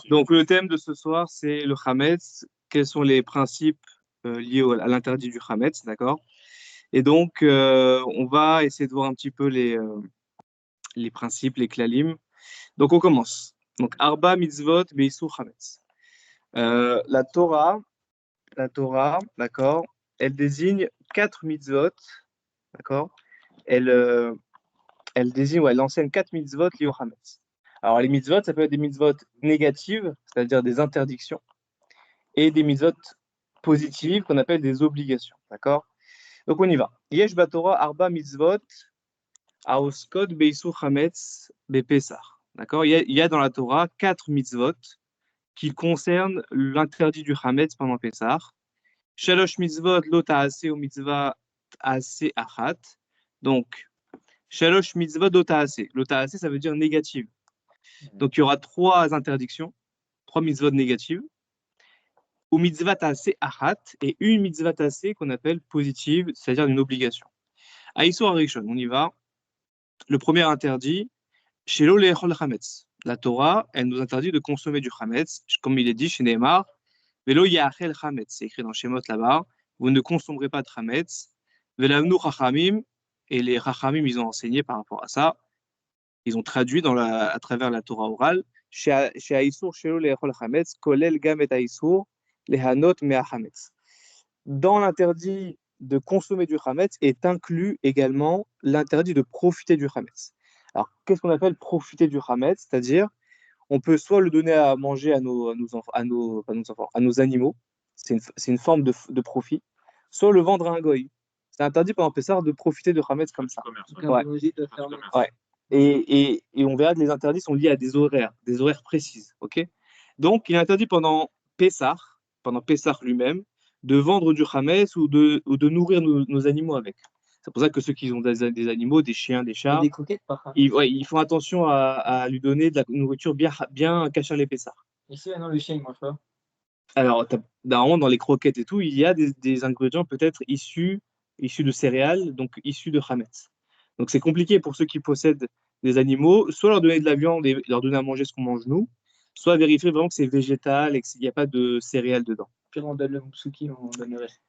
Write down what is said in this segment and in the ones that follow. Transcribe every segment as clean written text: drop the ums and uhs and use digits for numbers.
Donc, le thème de ce soir, c'est le Hametz. Quels sont les principes liés à l'interdit du Hametz, d'accord? Et donc, on va essayer de voir un petit peu les principes, les klalim. Donc, on commence. Donc, Arba mitzvot beisur Hametz. La Torah, d'accord, elle désigne 4 mitzvot, d'accord? Elle, elle désigne, ouais, elle enseigne 4 mitzvot liés au Hametz. Alors, les mitzvot, ça peut être des mitzvot négatives, c'est-à-dire des interdictions, et des mitzvot positives qu'on appelle des obligations, d'accord? Donc, on y va. Yesh batorah arba mitzvot aoskot beisur Hametz bepesach. D'accord? Il y a dans la Torah 4 mitzvot qui concernent l'interdit du Hametz pendant Pessah. Shalosh mitzvot lo ta'aseh ou mitzvah ta'aseh achat. Donc, Shalosh mitzvot lo ta'aseh. Lo ta'aseh, ça veut dire négative. Donc, il y aura 3 interdictions, 3 mitzvot négatives. Ou mitzvah ta'aseh achat et une mitzvah ta'aseh qu'on appelle positive, c'est-à-dire une obligation. Aïsou Arishon, on y va. Le premier interdit, Shelo le'echol chametz. La Torah, elle nous interdit de consommer du chametz, comme il est dit chez Nehemar, Velo ya'achel chametz. C'est écrit dans Shemot là-bas. Vous ne consommerez pas de chametz. Velavnu chachamim. Et les chachamim, ils ont enseigné par rapport à ça. Ils ont traduit à travers la Torah orale. Chez Aïsour, Shelo le'echol chametz, kolel gam et Aïsour, lehanot mea chametz. Dans l'interdit de consommer du chametz est inclus également l'interdit de profiter du chametz. Alors, qu'est-ce qu'on appelle profiter du chametz? C'est-à-dire, on peut soit le donner à manger à nos animaux, c'est une forme de profit, soit le vendre à un goy. C'est interdit pendant Pessah de profiter de chametz comme ça. Ouais. Ouais. Et on verra que les interdits sont liés à des horaires précises. Ok. Donc, il est interdit pendant Pessah lui-même, de vendre du chametz ou de nourrir nos animaux avec. C'est pour ça que ceux qui ont des animaux, des chiens, des chats, des croquettes, ils font attention à lui donner de la nourriture bien cachée à l'épaisseur. Et si maintenant le chien il mange pas? Alors, normalement, dans les croquettes et tout, il y a des ingrédients peut-être issus de céréales, donc issus de chametz. Donc, c'est compliqué pour ceux qui possèdent des animaux, soit leur donner de la viande et leur donner à manger ce qu'on mange nous, soit vérifier vraiment que c'est végétal et qu'il n'y a pas de céréales dedans. Puis on donne le moussuki, on donne le reste.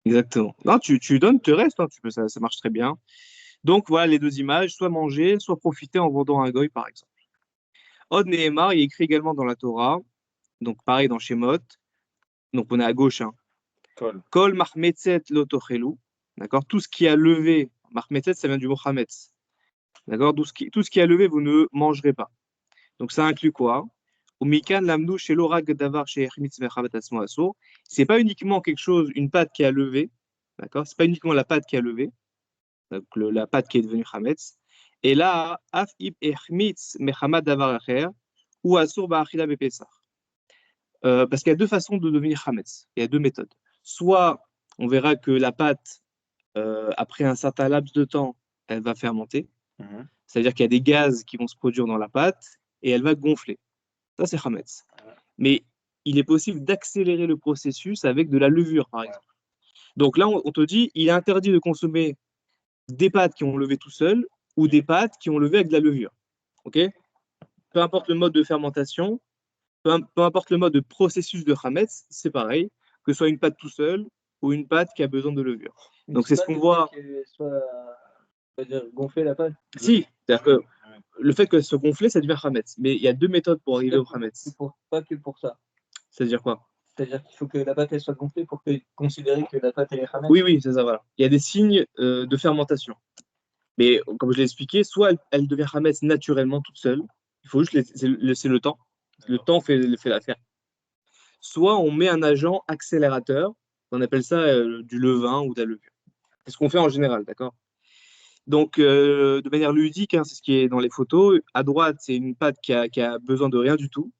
Exactement. Non, tu donnes, te reste, hein, ça marche très bien. Donc voilà les 2 images, soit manger, soit profiter en vendant un goy, par exemple. Od Nehemar, il est écrit également dans la Torah, donc pareil dans Shemot, donc on est à gauche, hein. Kol mahmetzet lo tochelu, d'accord, tout ce qui a levé, mahmetzet ça vient du mot chametz, d'accord, tout ce qui a levé, vous ne mangerez pas. Donc ça inclut quoi? Umikan lamnu shelo rag davar she'echmitz mechavet asmo asur. C'est pas uniquement quelque chose, une pâte qui a levé, d'accord, c'est pas uniquement la pâte qui a levé, donc la pâte qui est devenue chametz. Et là, af ib echmitz mechamad davar acher ou asur ba'achila bepesach. Parce qu'il y a 2 façons de devenir chametz. Il y a 2 méthodes. Soit on verra que la pâte, après un certain laps de temps, elle va fermenter. C'est-à-dire qu'il y a des gaz qui vont se produire dans la pâte et elle va gonfler. Ça, c'est chametz. Mais il est possible d'accélérer le processus avec de la levure, par exemple. Donc là, on te dit, il est interdit de consommer des pâtes qui ont levé tout seul ou des pâtes qui ont levé avec de la levure. Ok? Peu importe le mode de fermentation, peu importe le mode de processus de chametz, c'est pareil, que ce soit une pâte tout seul ou une pâte qui a besoin de levure. Donc c'est ce qu'on voit. C'est-à-dire gonfler la pâte? Si, c'est-à-dire que le fait qu'elle soit gonflée, ça devient chametz. Mais il y a 2 méthodes pour arriver au chametz. Pas que pour ça. C'est-à-dire quoi? C'est-à-dire qu'il faut que la pâte elle soit gonflée pour considérer que la pâte elle est chametz. Oui, c'est ça, voilà. Il y a des signes de fermentation. Mais comme je l'ai expliqué, soit elle devient chametz naturellement toute seule, il faut juste laisser le temps. Le temps fait l'affaire. Soit on met un agent accélérateur, on appelle ça du levain ou de la levure. C'est ce qu'on fait en général, d'accord? Donc, de manière ludique, hein, c'est ce qui est dans les photos. À droite, c'est une pâte qui a besoin de rien du tout.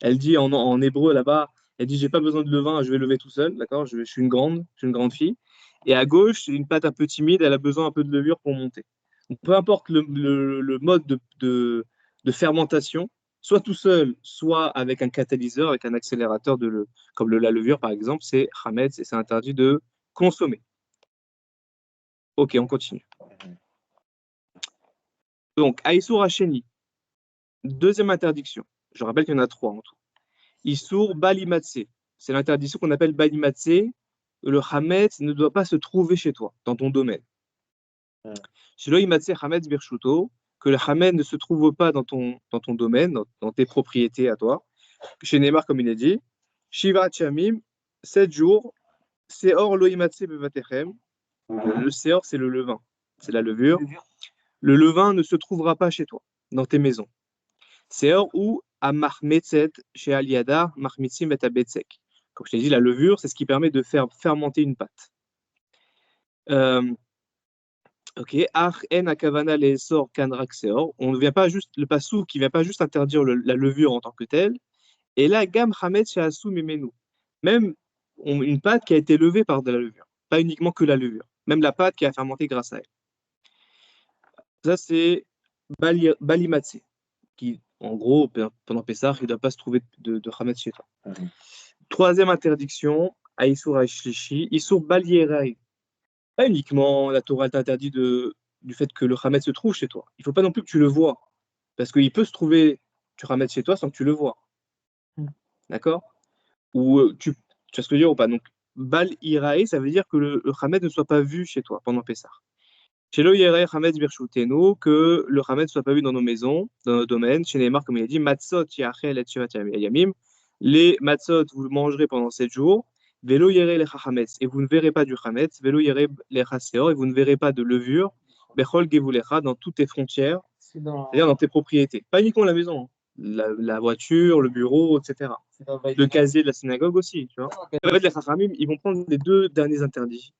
Elle dit en hébreu là-bas, elle dit j'ai pas besoin de levain, je vais lever tout seul, d'accord? Je suis une grande fille. Et à gauche, c'est une pâte un peu timide, elle a besoin un peu de levure pour monter. Donc, peu importe le mode de fermentation, soit tout seul, soit avec un catalyseur, avec un accélérateur comme la levure par exemple, c'est chametz et c'est interdit de consommer. Ok, on continue. Donc, Aïsour Hacheni, deuxième interdiction. Je rappelle qu'il y en a 3 en tout. Issour Balimatse. C'est l'interdiction qu'on appelle Balimatse. Le Hametz ne doit pas se trouver chez toi, dans ton domaine. Shelo Imatse Hametz Birshuto, que le Hametz ne se trouve pas dans ton domaine, dans tes propriétés à toi. Chez Neymar, comme il est dit, Shiva Chamim, 7 jours, Seor Lo Imatse Bevatechem. Le Seor, c'est le levain, c'est la levure. Le levain ne se trouvera pas chez toi, dans tes maisons. Seor ou Amachmetzet chez Aliada, Machmitzim et Abetsek. Comme je t'ai dit, la levure, c'est ce qui permet de faire fermenter une pâte. Ok, Ach en akavana les sor kanrak seor. On ne vient pas juste, le passou qui vient pas juste interdire la levure en tant que telle. Et là, gam hamet sheasu mimenu. Même une pâte qui a été levée par de la levure. Pas uniquement que la levure. Même la pâte qui a fermenté grâce à elle. Ça, c'est balimatse, qui, en gros, pendant Pessah, il ne doit pas se trouver de hamet chez toi. Troisième interdiction, Aïsour Aishlishi, Issour Balierai. Pas uniquement la Torah t'interdit du fait que le Hametz se trouve chez toi. Il ne faut pas non plus que tu le vois. Parce qu'il peut se trouver du Hametz chez toi sans que tu le vois. D'accord? Ou tu vois ce que je veux dire ou pas? Donc, Bal Irae, ça veut dire que le Hametz ne soit pas vu chez toi pendant Pessah. Chez le Yerae Hametz Birshutenu, que le Hametz ne soit pas vu dans nos maisons, dans nos domaines. Chez Neymar, comme il a dit, Matzot Yachel et Shivat Yamim. Les Matzot, vous le mangerez pendant 7 jours. Velo yere le chametz, et vous ne verrez pas du chametz. Velo yere le chaseor, et vous ne verrez pas de levure. Bechol gevulecha, dans toutes tes frontières, c'est-à-dire dans tes propriétés. Pas uniquement la maison, la voiture, le bureau, etc. Le casier de la synagogue aussi, tu vois. En fait, les chachamim, ils vont prendre les 2 derniers interdits,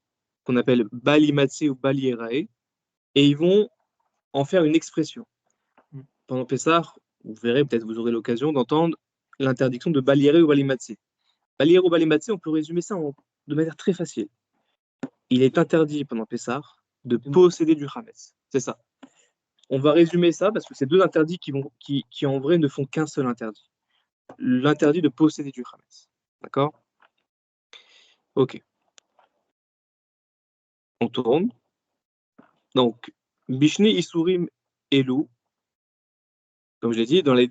qu'on appelle balimatse ou balierae, et ils vont en faire une expression. Pendant Pessah, vous verrez, peut-être vous aurez l'occasion d'entendre l'interdiction de baliere ou balimatse. Baliere ou balimatse, on peut résumer ça de manière très facile. Il est interdit pendant Pessah de posséder du Hametz. C'est ça. On va résumer ça parce que c'est 2 interdits qui en vrai ne font qu'un seul interdit. L'interdit de posséder du Hametz. D'accord? Ok. On tourne. Donc, Bishni Isurim Elu, comme je l'ai dit, dans les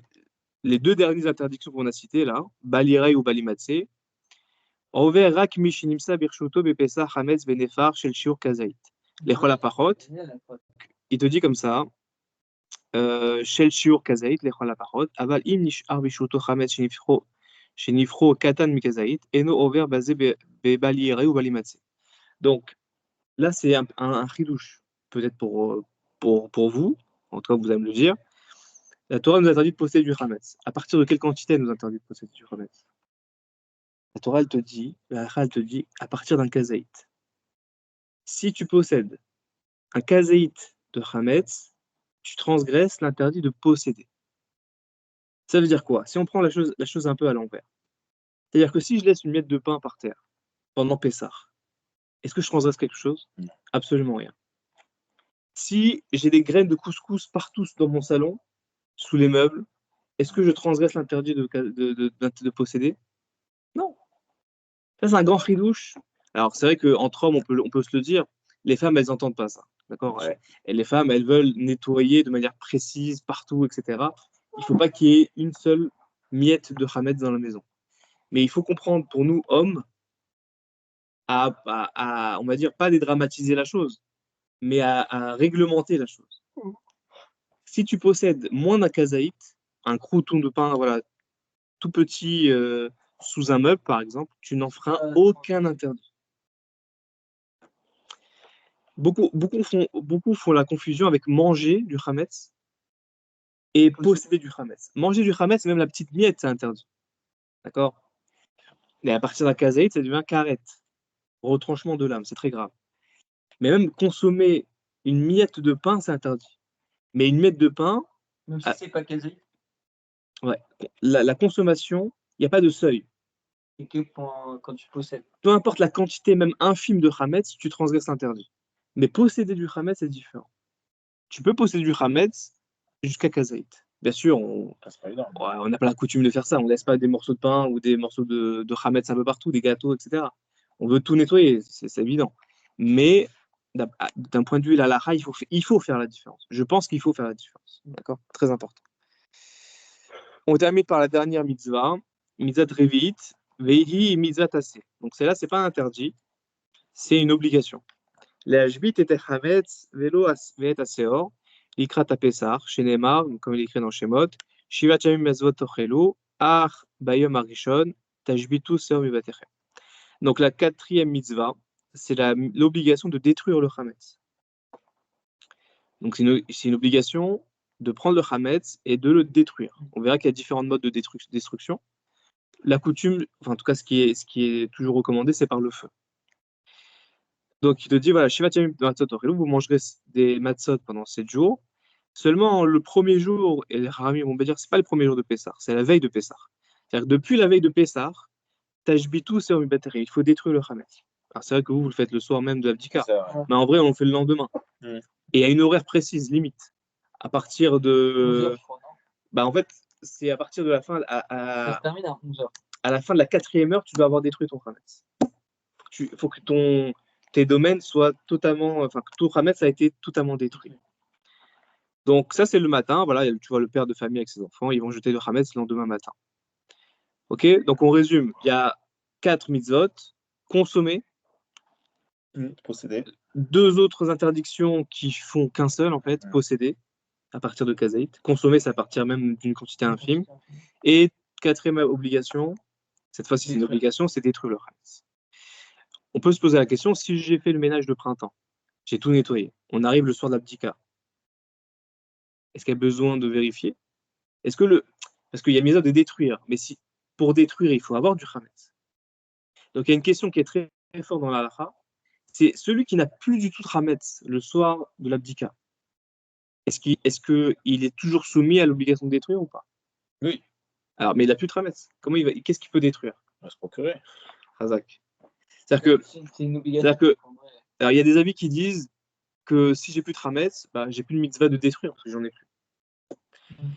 2 dernières interdictions qu'on a citées là, Balirei ou Balimatse, Over Rak Mishinimsa Birshuto Bepesah Hametz Benefar Shel Shiur Kazait. Les Cholapachot, il te dit comme ça, Shel Shiur Kazait, les Cholapachot, Aval Im Nishar Bishuto Hametz Shenifro Katan Mikazait, Eno Over basé Balirei ou Balimatse. Donc, là, c'est un chidouche, peut-être pour vous, en tout cas, vous allez me le dire. La Torah nous interdit de posséder du Hametz. À partir de quelle quantité elle nous interdit de posséder du Hametz? La Torah, elle te dit, à partir d'un kazaït. Si tu possèdes un kazaït de Hametz, tu transgresses l'interdit de posséder. Ça veut dire quoi? Si on prend la chose un peu à l'envers. C'est-à-dire que si je laisse une miette de pain par terre pendant Pessah, est-ce que je transgresse quelque chose? Absolument rien. Si j'ai des graines de couscous partout dans mon salon, sous les meubles, est-ce que je transgresse l'interdit de posséder? Non. Ça, c'est un grand fridouche. Alors, c'est vrai qu'entre hommes, on peut se le dire, les femmes, elles n'entendent pas ça. D'accord? Et les femmes, elles veulent nettoyer de manière précise partout, etc. Il ne faut pas qu'il y ait une seule miette de Hametz dans la maison. Mais il faut comprendre, pour nous, hommes, on va dire, pas dédramatiser la chose, mais à réglementer la chose. Si tu possèdes moins d'un kazaït, un crouton de pain, voilà, tout petit sous un meuble, par exemple, tu n'en feras aucun interdit. Beaucoup font la confusion avec manger du Hametz et posséder du Hametz. Manger du Hametz, même la petite miette, c'est interdit. D'accord? Et à partir d'un kazaït, ça devient karet. Retranchement de l'âme, c'est très grave. Mais même consommer une miette de pain, c'est interdit. Mais une miette de pain. Même si c'est pas kazaït. Ouais. La consommation, il n'y a pas de seuil. Et que quand tu possèdes. Peu importe la quantité même infime de Hametz, tu transgresses l'interdit. Mais posséder du Hametz, c'est différent. Tu peux posséder du Hametz jusqu'à kazaït. Bien sûr, on n'a pas la coutume de faire ça. On ne laisse pas des morceaux de pain ou des morceaux de Hametz un peu partout, des gâteaux, etc. On veut tout nettoyer, c'est évident. Mais d'un point de vue de la halakha, il faut faire la différence. Je pense qu'il faut faire la différence. D'accord? Très important. On termine par la dernière mitzvah, mitzvah revi'it, vehi mitzvah tassé. Donc celle-là, c'est pas interdit, c'est une obligation. Le'ashbit et hametz velo ve'et aseor, likrat hapesach, shenemar, comme il est écrit dans Shemot, shivat yamim mezvot tochelu, ach bayom arishon, tashbitu seor mibatechem. Donc la quatrième mitzvah, c'est l'obligation de détruire le chametz. Donc c'est une obligation de prendre le chametz et de le détruire. On verra qu'il y a différents modes de destruction. La coutume, enfin en tout cas ce qui est toujours recommandé, c'est par le feu. Donc il te dit, voilà, Shivat Yamim matzot tochelu, vous mangerez des matzot pendant 7 jours. Seulement le premier jour, et les Haramim vont me dire, c'est pas le premier jour de Pessah, c'est la veille de Pessah. C'est-à-dire que depuis la veille de Pessah, Tashbitu seor mibatechem, il faut détruire le chametz. Alors c'est vrai que vous le faites le soir même de l'abdika, mais en vrai on le fait le lendemain. Et à une horaire précise, limite. À partir de. Bah en fait, c'est à partir de la fin. Ça se termine à 11h. À la fin de la 4e heure, tu dois avoir détruit ton Hametz. Il faut que tes domaines soient totalement. Enfin, que ton Hametz a été totalement détruit. Donc, ça, c'est le matin. Voilà, tu vois le père de famille avec ses enfants. Ils vont jeter le Hametz le lendemain matin. Ok. Donc, on résume. Il y a 4 mitzvot. Consommer. Posséder. 2 autres interdictions qui font qu'un seul, en fait. Posséder. À partir de Kazaït. Consommer, c'est à partir même d'une quantité infime. Et 4e obligation, cette fois-ci c'est une obligation, c'est détruire le chametz. On peut se poser la question, si j'ai fait le ménage de printemps, j'ai tout nettoyé, on arrive le soir de l'abdika, est-ce qu'il y a besoin de vérifier? Parce qu'il y a misère de détruire, mais si pour détruire, il faut avoir du chametz. Donc il y a une question qui est très, très forte dans la halakha, c'est celui qui n'a plus du tout de chametz le soir de l'abdika. Est-ce qu'il est toujours soumis à l'obligation de détruire ou pas? Oui. Alors, mais il n'a plus de chametz. Qu'est-ce qu'il peut détruire? On va se procurer. Razak. C'est-à-dire que, c'est une obligation. Alors, il y a des avis qui disent que si j'ai plus de chametz, bah, j'ai plus de mitzvah de détruire parce que j'en ai plus.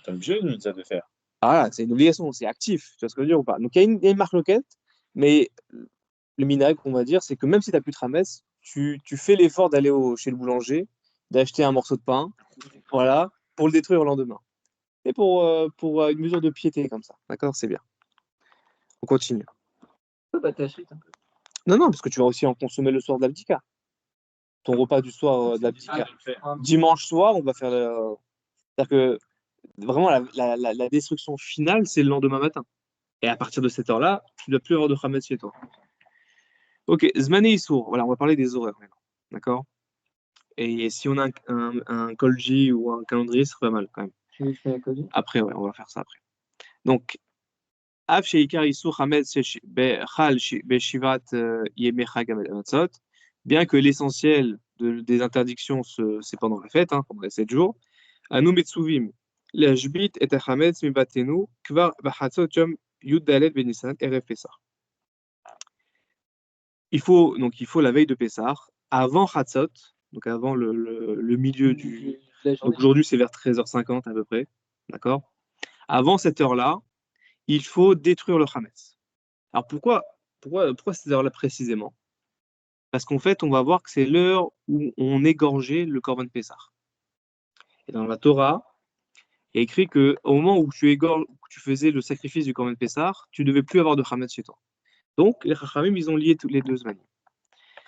T'es obligé de nous de faire. Ah là, c'est une obligation, c'est actif, tu vois ce que je veux dire ou pas? Donc il y a une marque loquette, mais le minag, on va dire, c'est que même si tu n'as plus de chametz, tu fais l'effort d'aller chez le boulanger, d'acheter un morceau de pain, voilà, pour le détruire le lendemain. Et pour une mesure de piété comme ça, d'accord? C'est bien. On continue. Bah, t'achètes un peu. Non, parce que tu vas aussi en consommer le soir de l'abdika. Ton repas du soir de l'abdika. Dimanche soir, on va faire c'est-à-dire que vraiment la destruction finale, c'est le lendemain matin. Et à partir de cette heure-là, tu ne dois plus avoir de chametz chez toi. Ok, Zmané Issour. Voilà, on va parler des horaires maintenant. D'accord? Et si on a un kolji ou un calendrier, ce serait pas mal quand même. Tu veux que je fasse un kolji? Après, ouais, on va faire ça après. Donc, Av Sheikar Issour Chametz Bechal Beshivat Yemei Chag HaMatzot, bien que l'essentiel des interdictions, c'est pendant la fête, pendant les 7 jours, Anu Metsuvim, L'Ashbit et Hametz Mibatenu, Kvar Bachatzot Yom Yud Dalet Benisan, Erev Pesach. Il faut la veille de Pessah, avant Chatzot, donc avant le milieu du. Donc aujourd'hui, c'est vers 13h50 à peu près. D'accord? Avant cette heure-là, il faut détruire le Hametz. Alors pourquoi cette heure-là précisément? Parce qu'en fait, on va voir que c'est l'heure où on égorgeait le Korban Pessah. Et dans la Torah, il y a écrit qu'au moment où tu faisais le sacrifice du Korban Pessah, tu ne devais plus avoir de Hametz chez toi. Donc, les Chachamim, ils ont lié toutes les deux manières.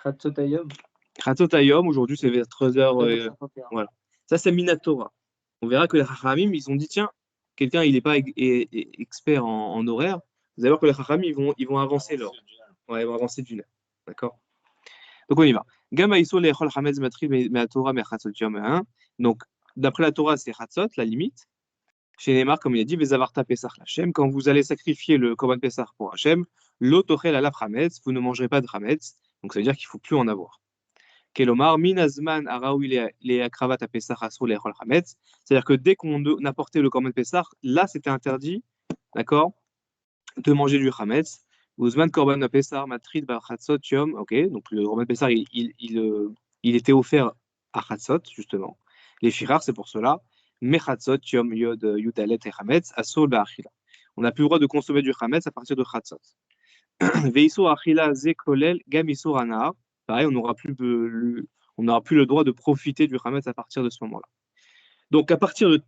Chatzot Hayom, aujourd'hui, c'est vers 13h. Voilà. Ça, c'est Minatora. On verra que les Chachamim, ils ont dit, tiens, quelqu'un, il n'est pas expert en horaire. Vous allez voir que les Chachamim, ils vont avancer l'heure. Ouais, ils vont avancer d'une heure. D'accord? Donc, on y va. Donc, d'après la Torah, c'est Chatzot, la limite. Chez Neymar, comme il a dit, Vezavarta Pesach Lachem, quand vous allez sacrifier le Korban Pesach pour Hachem, l'Otochel ala Chametz, vous ne mangerez pas de Chametz. Donc, ça veut dire qu'il ne faut plus en avoir. Kelomar, Minazman Araoui les Akravat à Pesach Asro les Chametz. C'est-à-dire que dès qu'on apportait le Korban Pesach, là, c'était interdit, d'accord, de manger du Chametz. Uzman Korban à Pesach, Matrid Bachatzot Yom, ok, donc le Korban Pesach, il était offert à Chatzot, justement. Les Firars, c'est pour cela. Mechatzot, Yom, Yod, Yudalet et Chametz, Asol, Ba'achila. On n'a plus le droit de consommer du Chametz à partir de Chatzot. Veisur Achila, Zekolel, Gamisur Anar. Pareil, on n'aura plus le droit de profiter du Chametz à partir de ce moment-là. Donc, à partir de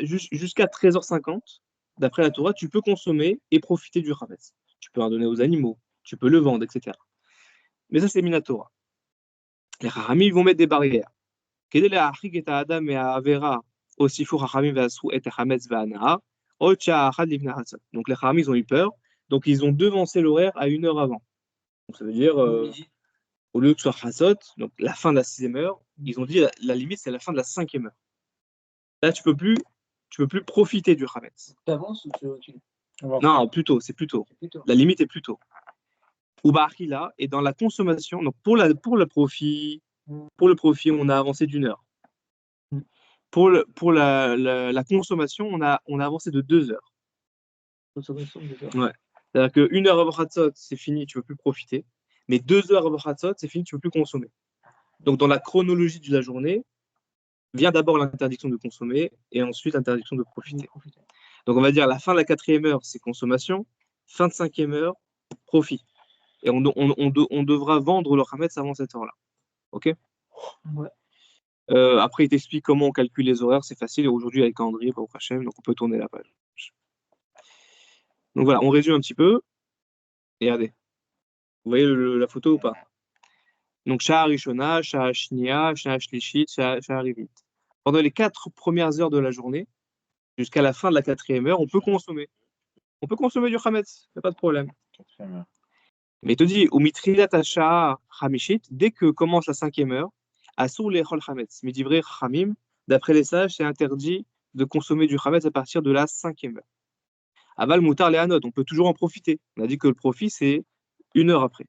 jusqu'à 13h50, d'après la Torah, tu peux consommer et profiter du Hametz. Tu peux en donner aux animaux, tu peux le vendre, etc. Mais ça, c'est Minatora. Les Chachamim vont mettre des barrières. Donc les Chachamim, ils ont eu peur, donc ils ont devancé l'horaire à 1 heure avant. Donc ça veut dire, au lieu que ce soit Hatzot, donc la fin de la 6e heure, ils ont dit la limite, c'est la fin de la 5e heure. Là, tu peux plus profiter du Hametz. Tu avances ou tu recules? Non, plutôt, c'est plutôt. La limite est plutôt. Ou Ba'achila, et dans la consommation, donc pour le profit, on a avancé d'1 heure. Pour la consommation, on a avancé de 2 heures. Consommation de 2 heures. Ouais. C'est-à-dire que 1 heure avant Hatzot, c'est fini, tu ne peux plus profiter. Mais 2 heures avant Hatzot, c'est fini, tu ne peux plus consommer. Donc dans la chronologie de la journée, vient d'abord l'interdiction de consommer et ensuite l'interdiction de profiter. Donc on va dire la fin de la 4e heure, c'est consommation. Fin de 5e heure, profit. Et on devra vendre le Hametz avant cette heure-là. OK? Ouais. Après, il t'explique comment on calcule les horaires, c'est facile. Aujourd'hui, avec calendrier, au Hachem, donc on peut tourner la page. Donc voilà, on résume un petit peu. Et regardez. Vous voyez la photo ou pas? Donc, Shah Rishona, Shah Shnia, Shah Shlishit, Shah Rivit. Pendant les 4 premières heures de la journée, jusqu'à la fin de la 4e heure, on peut consommer. On peut consommer du Hametz, il n'y a pas de problème. Mais il te dit, au Mitrilat Shah Hamishit, dès que commence la 5e heure, Asur lechol Hametz. Mais d'ivrei Chamim, d'après les sages, c'est interdit de consommer du Hametz à partir de la 5e heure. Aval Moutar Lehanot, on peut toujours en profiter. On a dit que le profit, c'est 1 heure après.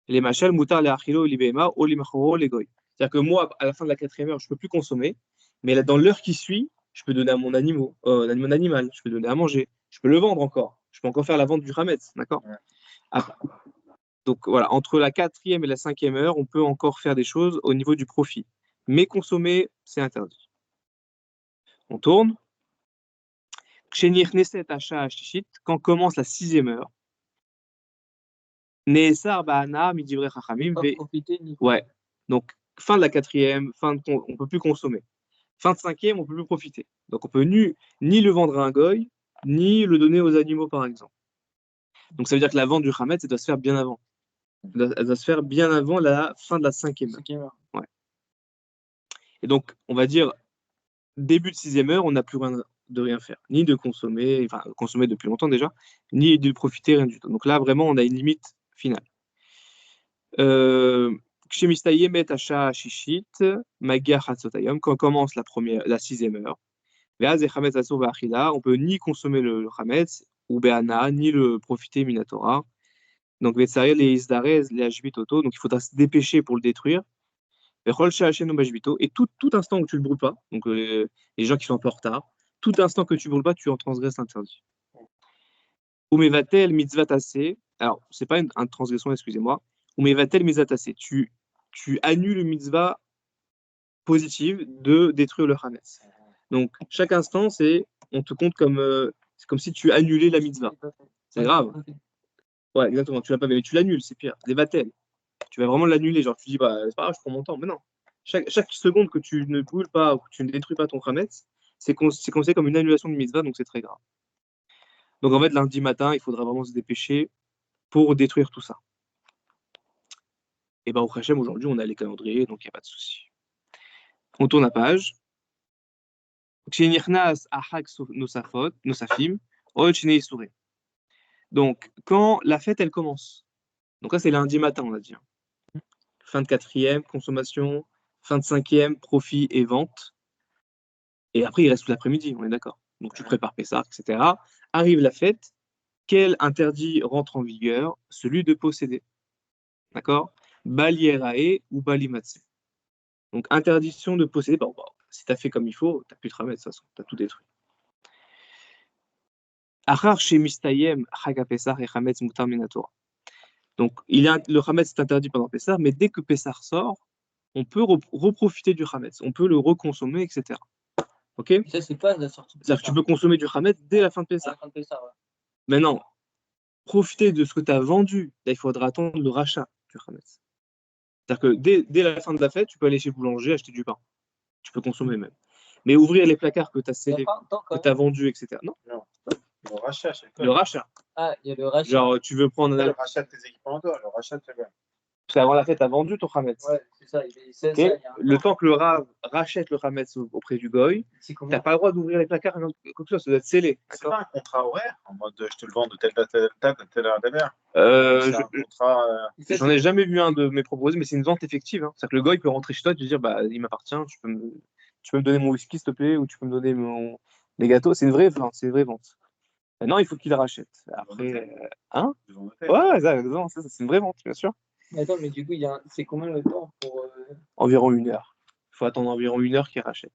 Les machal Moutar Leachilo, Libema, Olimachoro, Legoy. C'est-à-dire que moi, à la fin de la 4e heure, je ne peux plus consommer, mais là, dans l'heure qui suit, je peux donner à mon animal, je peux donner à manger, je peux le vendre encore, je peux encore faire la vente du Hametz, d'accord? Ouais. Donc voilà, entre la 4e et la 5e heure, on peut encore faire des choses au niveau du profit. Mais consommer, c'est interdit. On tourne. Quand commence la 6e heure, ouais. Donc fin de la 4e, on ne peut plus consommer. Fin de 5e, on ne peut plus profiter. Donc on peut ni le vendre à un goy, ni le donner aux animaux, par exemple. Donc ça veut dire que la vente du Hametz, elle doit se faire bien avant. Elle doit se faire bien avant la fin de la 5e heure. Ouais. Et donc, on va dire, début de 6e heure, on n'a plus de rien faire. Ni de consommer, enfin, consommer depuis longtemps déjà, ni de profiter, rien du tout. Donc là, vraiment, on a une limite finale. Quand commence la 6e heure, on peut ni consommer le Hametz, ou Be'ana, ni le profiter Minatora. Donc, les Isdarez, les Ashbitoto, donc il faudra se dépêcher pour le détruire. Et tout instant où tu ne le brûles pas, donc les gens qui sont un peu en retard, tout instant que tu ne brûles pas, tu en transgresses l'interdit. Umevatel mitzvatase, alors c'est pas une transgression, excusez-moi. Umevatel mitzvatase, tu annules une mitzvah positive de détruire le Hametz. Donc chaque instant, on te compte c'est comme si tu annulais la mitzvah. C'est grave. Ouais, exactement, tu l'as pas fait, mais tu l'annules, c'est pire. Les vatel. Tu vas vraiment l'annuler, genre tu dis, bah c'est pas grave, je prends mon temps. Mais non. Chaque seconde que tu ne brûles pas ou que tu ne détruis pas ton Hametz, c'est considéré comme une annulation de mitzvah, donc c'est très grave. Donc en fait, lundi matin, il faudra vraiment se dépêcher pour détruire tout ça. Et bien au Hachem, aujourd'hui, on a les calendriers, donc il n'y a pas de souci. On tourne la page. Donc, quand la fête, elle commence. Donc là, c'est lundi matin, on va dire. Fin de 4e, consommation. Fin de 5e, profit et vente. Et après, il reste tout l'après-midi, on est d'accord. Donc tu prépares Pessah, etc. Arrive la fête. Quel interdit rentre en vigueur? Celui de posséder. D'accord? Balierae ou balimatse. Donc interdiction de posséder. Bon, si tu as fait comme il faut, tu n'as plus de Hametz, de toute façon, tu as tout détruit. Achar chez Mistayem, Chaga Pessah et Hametz Mutar Minatora. Donc le Hametz est interdit pendant Pessah, mais dès que Pessah sort, on peut reprofiter du Hametz, on peut le reconsommer, etc. Ok? Et ça, c'est pas la sortie de C'est-à-dire que tu peux consommer du Hametz dès la fin de Pessah. ouais. Maintenant, profiter de ce que tu as vendu, là, il faudra attendre le rachat du Hametz. C'est-à-dire que dès la fin de la fête, tu peux aller chez le boulanger acheter du pain. Tu peux consommer même. Mais ouvrir les placards que tu as scellés, que tu as vendus, etc. Non. Le rachat, c'est Le rachat. Ah, il y a le rachat. Genre, tu veux prendre Pas le un. rachat de tes équipements, toi, le rachat de tes gars. Parce qu'avant la fête, t'as vendu ton Hametz. Ouais, c'est ça. C'est Ok. ça, il y a un Le temps que le Rav rachète le Hametz auprès du Goy, C'est t'as combien? pas le droit d'ouvrir les placards, quoi que ce soit, ça doit être scellé. C'est D'accord. pas un contrat horaire, en mode je te le vends de telle date à telle date, de telle heure à telle heure. C'est Je- un contrat. Ça, J'en ai jamais vu un de mes proposés, mais c'est une vente effective, hein. C'est-à-dire que le Goy peut rentrer chez toi et te dire, bah, il m'appartient, tu peux me donner mon whisky, s'il te plaît, ou tu peux me donner mes gâteaux. C'est une vraie vente, c'est une vraie vente. Maintenant, il faut qu'il la rachète. Après, hein? Ils vont noter. Ouais, ça, non, ça, c'est une vraie vente, bien sûr. Attends, mais du coup, c'est combien le temps pour. Environ 1 heure. Il faut attendre environ 1 heure qu'il rachète.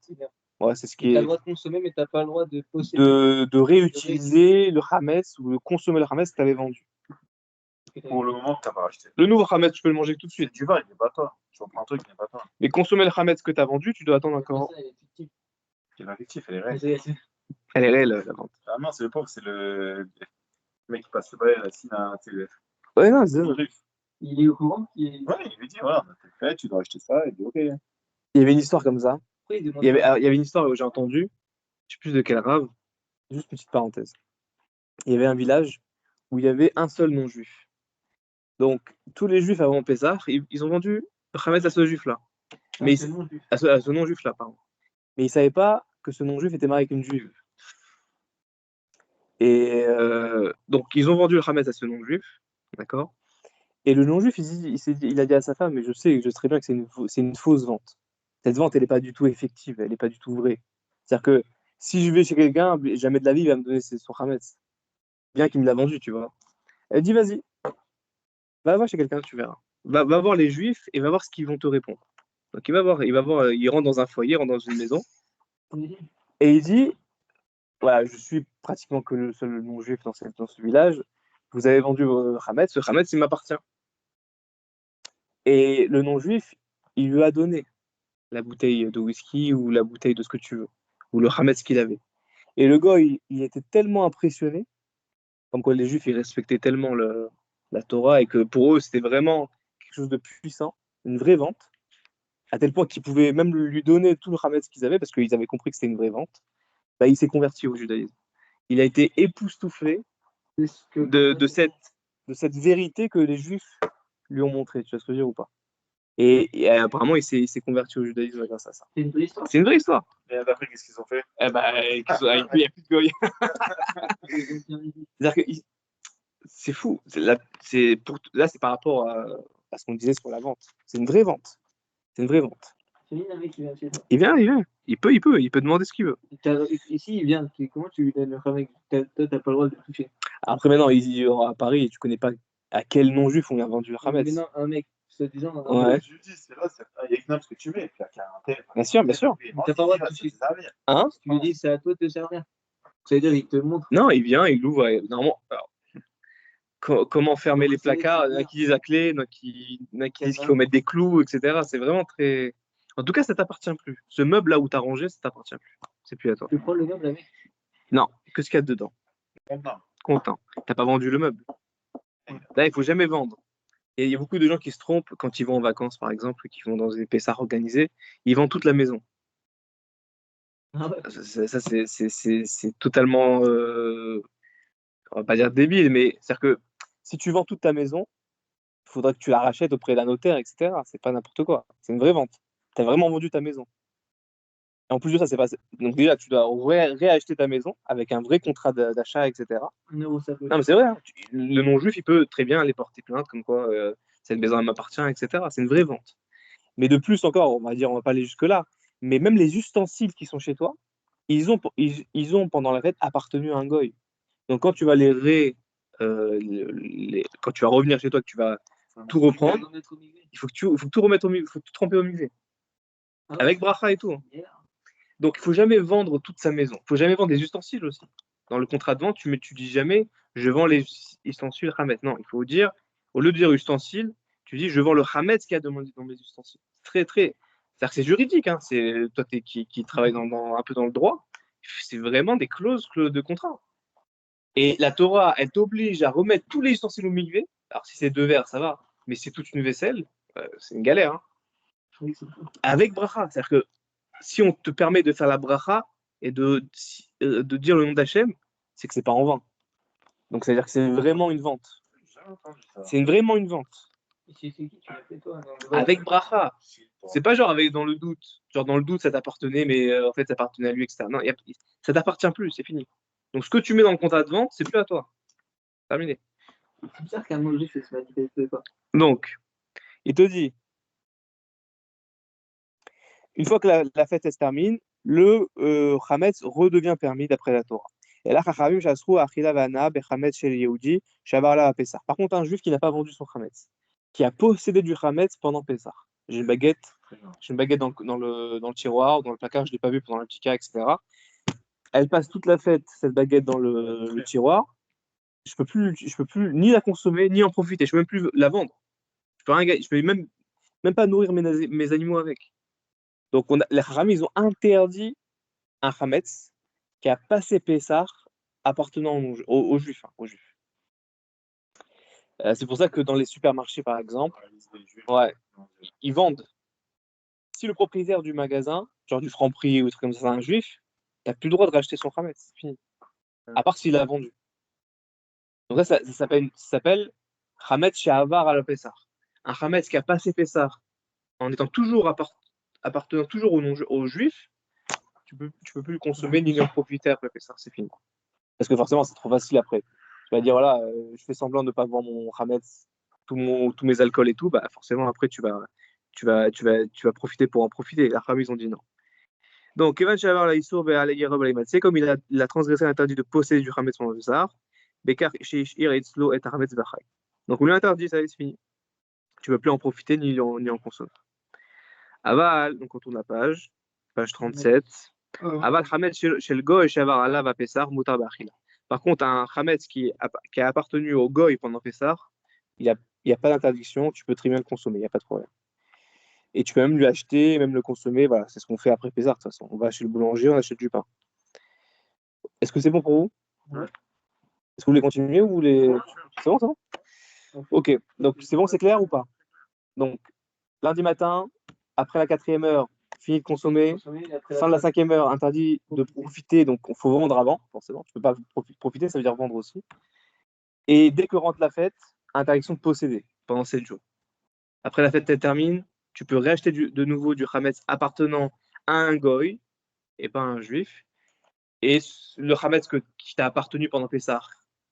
Ouais, c'est ce qui T'as le est droit de consommer, mais t'as pas le droit de posséder. de réutiliser le Hametz ou de consommer le Hametz que tu avais vendu. Pour le moment que t'as pas racheté. Le nouveau Hametz, tu peux le manger tout de C'est suite. du vin, il n'est pas toi. Tu reprends un truc, il n'est pas toi. Mais consommer le Hametz que tu as vendu, tu dois attendre encore. Ça, elle est fictive. C'est l'effectif, elle est réelle. Elle est réelle, la vente. Ah non, c'est le pauvre, c'est le mec qui passe le bail à la signe à TVF. Ouais, non, c'est ça. Il est au courant Ouais, il lui dit voilà, on a fait fait, tu dois acheter ça, il dit ok. Il y avait une histoire comme ça. Pourquoi il demande Il y avait une histoire où j'ai entendu, je sais plus de quel rave, juste petite parenthèse. Il y avait un village où il y avait un seul non-juif. Donc, tous les juifs avant Pessah, ils ont vendu le Hametz à ce juif-là. Mais c'est non juif. à ce non-juif-là, pardon. Mais ils ne savaient pas que ce non-juif était marié avec une juive. Et donc, ils ont vendu le Hametz à ce non-juif, d'accord? Et le non-juif, il a dit à sa femme, mais je sais très bien que c'est une fausse vente. Cette vente, elle n'est pas du tout effective, elle n'est pas du tout vraie. C'est-à-dire que si je vais chez quelqu'un, jamais de la vie, il va me donner son Hametz. Bien qu'il me l'a vendu, tu vois. Elle dit, vas-y, va voir chez quelqu'un, tu verras. Va voir les juifs et va voir ce qu'ils vont te répondre. Donc il va voir, il rentre dans un foyer, il rentre dans une maison, et il dit, voilà, je suis pratiquement que le seul non-juif dans ce village, vous avez vendu Hametz, ce Hametz, il m'appartient. Et le non-juif, il lui a donné la bouteille de whisky ou la bouteille de ce que tu veux, ou le Hametz qu'il avait. Et le gars, il était tellement impressionné, comme quoi les juifs, ils respectaient tellement la Torah et que pour eux, c'était vraiment quelque chose de puissant, une vraie vente, à tel point qu'ils pouvaient même lui donner tout le Hametz qu'ils avaient parce qu'ils avaient compris que c'était une vraie vente. Bah, il s'est converti au judaïsme. Il a été époustouflé de cette vérité que les juifs lui ont montré. Tu vois ce que je veux dire ou pas? Et apparemment, il s'est converti au judaïsme grâce à ça. C'est une vraie histoire. C'est une vraie histoire. Et d'après, qu'est-ce qu'ils ont fait? Eh ben, il n'y a plus de goy. C'est-à-dire que c'est fou. Là, c'est par rapport à ce qu'on disait sur la vente. C'est une vraie vente. C'est une vraie vente. C'est un mec qui vient chez toi. Il vient. Il peut demander ce qu'il veut. Ici, il vient. Comment tu lui donnes le mec? Toi, t'as pas le droit de le toucher. Après, maintenant, à Paris, tu connais pas à quel non-juif on a vendu le Hametz. Mais non, un mec, soi-disant, Ouais. Je lui dis, c'est là, il y a que ce que tu mets. Puis il y a un tel. Bien sûr, bien sûr. T'as pas le droit de toucher. Hein? Tu lui dis, c'est à toi de te servir. Ça veut dire, il te montre. Non, il vient, il l'ouvre. Normalement, alors, comment fermer les placards? Il y en a qui disent la clé, il y en a qui disent qu'il faut mettre des clous, etc. C'est vraiment très. En tout cas, ça t'appartient plus. Ce meuble là où t'as rangé, ça t'appartient plus. C'est plus à toi. Tu prends le meuble avec. Non, que ce qu'il y a dedans. Content. T'as pas vendu le meuble. Là, il faut jamais vendre. Et il y a beaucoup de gens qui se trompent quand ils vont en vacances, par exemple, qui vont dans des pessards organisés, ils vendent toute la maison. Ah ouais. Ça, c'est totalement, on va pas dire débile, mais c'est-à-dire que si tu vends toute ta maison, il faudra que tu la rachètes auprès d'un notaire, etc. C'est pas n'importe quoi. C'est une vraie vente. Tu as vraiment vendu ta maison. Et en plus de ça, c'est pas. Donc déjà, tu dois réacheter ta maison avec un vrai contrat d'achat, etc. Non, ça peut. Non, mais c'est vrai. Hein. Le non-juif, il peut très bien aller porter plainte, comme quoi cette maison elle m'appartient, etc. C'est une vraie vente. Mais de plus encore, on va pas aller jusque-là. Mais même les ustensiles qui sont chez toi, ils ont pendant la fête appartenu à un goy. Donc quand tu vas quand tu vas revenir chez toi, que tu vas tout reprendre, il faut que tout remettre il faut tout tremper au musée. Ah ouais. Avec bracha et tout. Donc il faut jamais vendre toute sa maison. Il faut jamais vendre des ustensiles aussi. Dans le contrat de vente, tu dis jamais je vends les ustensiles Hametz. Non, il faut dire, au lieu de dire ustensiles, tu dis je vends le Hametz qu'il y a dans mes ustensiles. Très, très. C'est-à-dire que c'est juridique. Hein. C'est toi qui travaille un peu dans le droit. C'est vraiment des clauses de contrat. Et la Torah, elle t'oblige à remettre tous les ustensiles au mikvé. Alors, si c'est 2 verres, ça va. Mais si c'est toute une vaisselle, c'est une galère. Hein. Oui, Avec bracha. C'est-à-dire que si on te permet de faire la bracha et de dire le nom d'Hachem, c'est que c'est pas en vin. Donc, c'est-à-dire que c'est vraiment une vente. C'est vraiment une vente. Avec bracha. C'est pas genre avec dans le doute. Genre dans le doute, ça t'appartenait, mais en fait, ça appartenait à lui, etc. Non, ça t'appartient plus, c'est fini. Donc, ce que tu mets dans le contrat de vente, c'est plus à toi. Terminé. C'est bizarre qu'un mot juif se manifeste pas. Donc, il te dit, une fois que la fête elle se termine, le Chametz redevient permis d'après la Torah. Et là, Chachamim Shasru Achila Vana Bechametz Shel Yehudi Shavarla à Pessah. Par contre, un juif qui n'a pas vendu son Chametz, qui a possédé du Chametz pendant Pessah. J'ai une baguette dans le tiroir, dans le placard, je ne l'ai pas vu pendant le Tika, etc. Elle passe toute la fête, cette baguette, dans le tiroir. Je peux plus ni la consommer, ni en profiter. Je peux même plus la vendre. Je peux même pas nourrir mes animaux avec. Donc, les Chachamim, ils ont interdit un Chametz qui a passé Pessah appartenant aux Juifs. Aux Juifs. C'est pour ça que dans les supermarchés, par exemple, ouais, ils vendent. Si le propriétaire du magasin, genre du Franprix ou truc comme ça, c'est un Juif, t'as plus le droit de racheter son Chametz. C'est fini. À part s'il l'a vendu. Donc ça s'appelle Chametz She'avar al Pessah. Un Chametz qui a passé Pessah en étant toujours appartenant toujours aux Juifs, tu peux plus le consommer ni en profiter après Pessah, c'est fini. Parce que forcément, c'est trop facile après. Tu vas dire, voilà, je fais semblant de ne pas vendre mon Chametz, tous mes alcools et tout, bah forcément, après, tu vas profiter pour en profiter. Les Chachamim, ils ont dit non. Donc, Kevan Shavar la Issour c'est comme il a transgressé l'interdit de posséder du Chametz pendant le Sahar, Bekar Sheishir Etzlo et Chametz Vachai. Donc, on lui interdit, ça y est, c'est fini. Tu ne peux plus en profiter ni en consommer. Aval, donc on tourne la page 37. Aval Chametz chez le Goy et Shavar Allah va Pessar, Mutar Bachila. Par contre, un Chametz qui a appartenu au Goy pendant Pessar, il n'y a pas d'interdiction, tu peux très bien le consommer, il n'y a pas de problème. Et tu peux même lui acheter, même le consommer, voilà, c'est ce qu'on fait après Pessar, de toute façon. On va chez le boulanger, on achète du pain. Est-ce que c'est bon pour vous? Ouais. Est-ce que vous voulez continuer ou vous voulez... C'est bon, c'est bon? Ok, donc c'est bon, c'est clair ou pas? Donc, lundi matin, après la 4e heure, fini de consommer. Fin de la 5e heure, interdit de profiter, donc il faut vendre avant, forcément. Tu ne peux pas profiter, ça veut dire vendre aussi. Et dès que rentre la fête, interdiction de posséder pendant 7 jours. Après la fête elle termine, tu peux réacheter de nouveau du Chametz appartenant à un goy et pas à un juif. Et le Chametz qui t'a appartenu pendant Pessah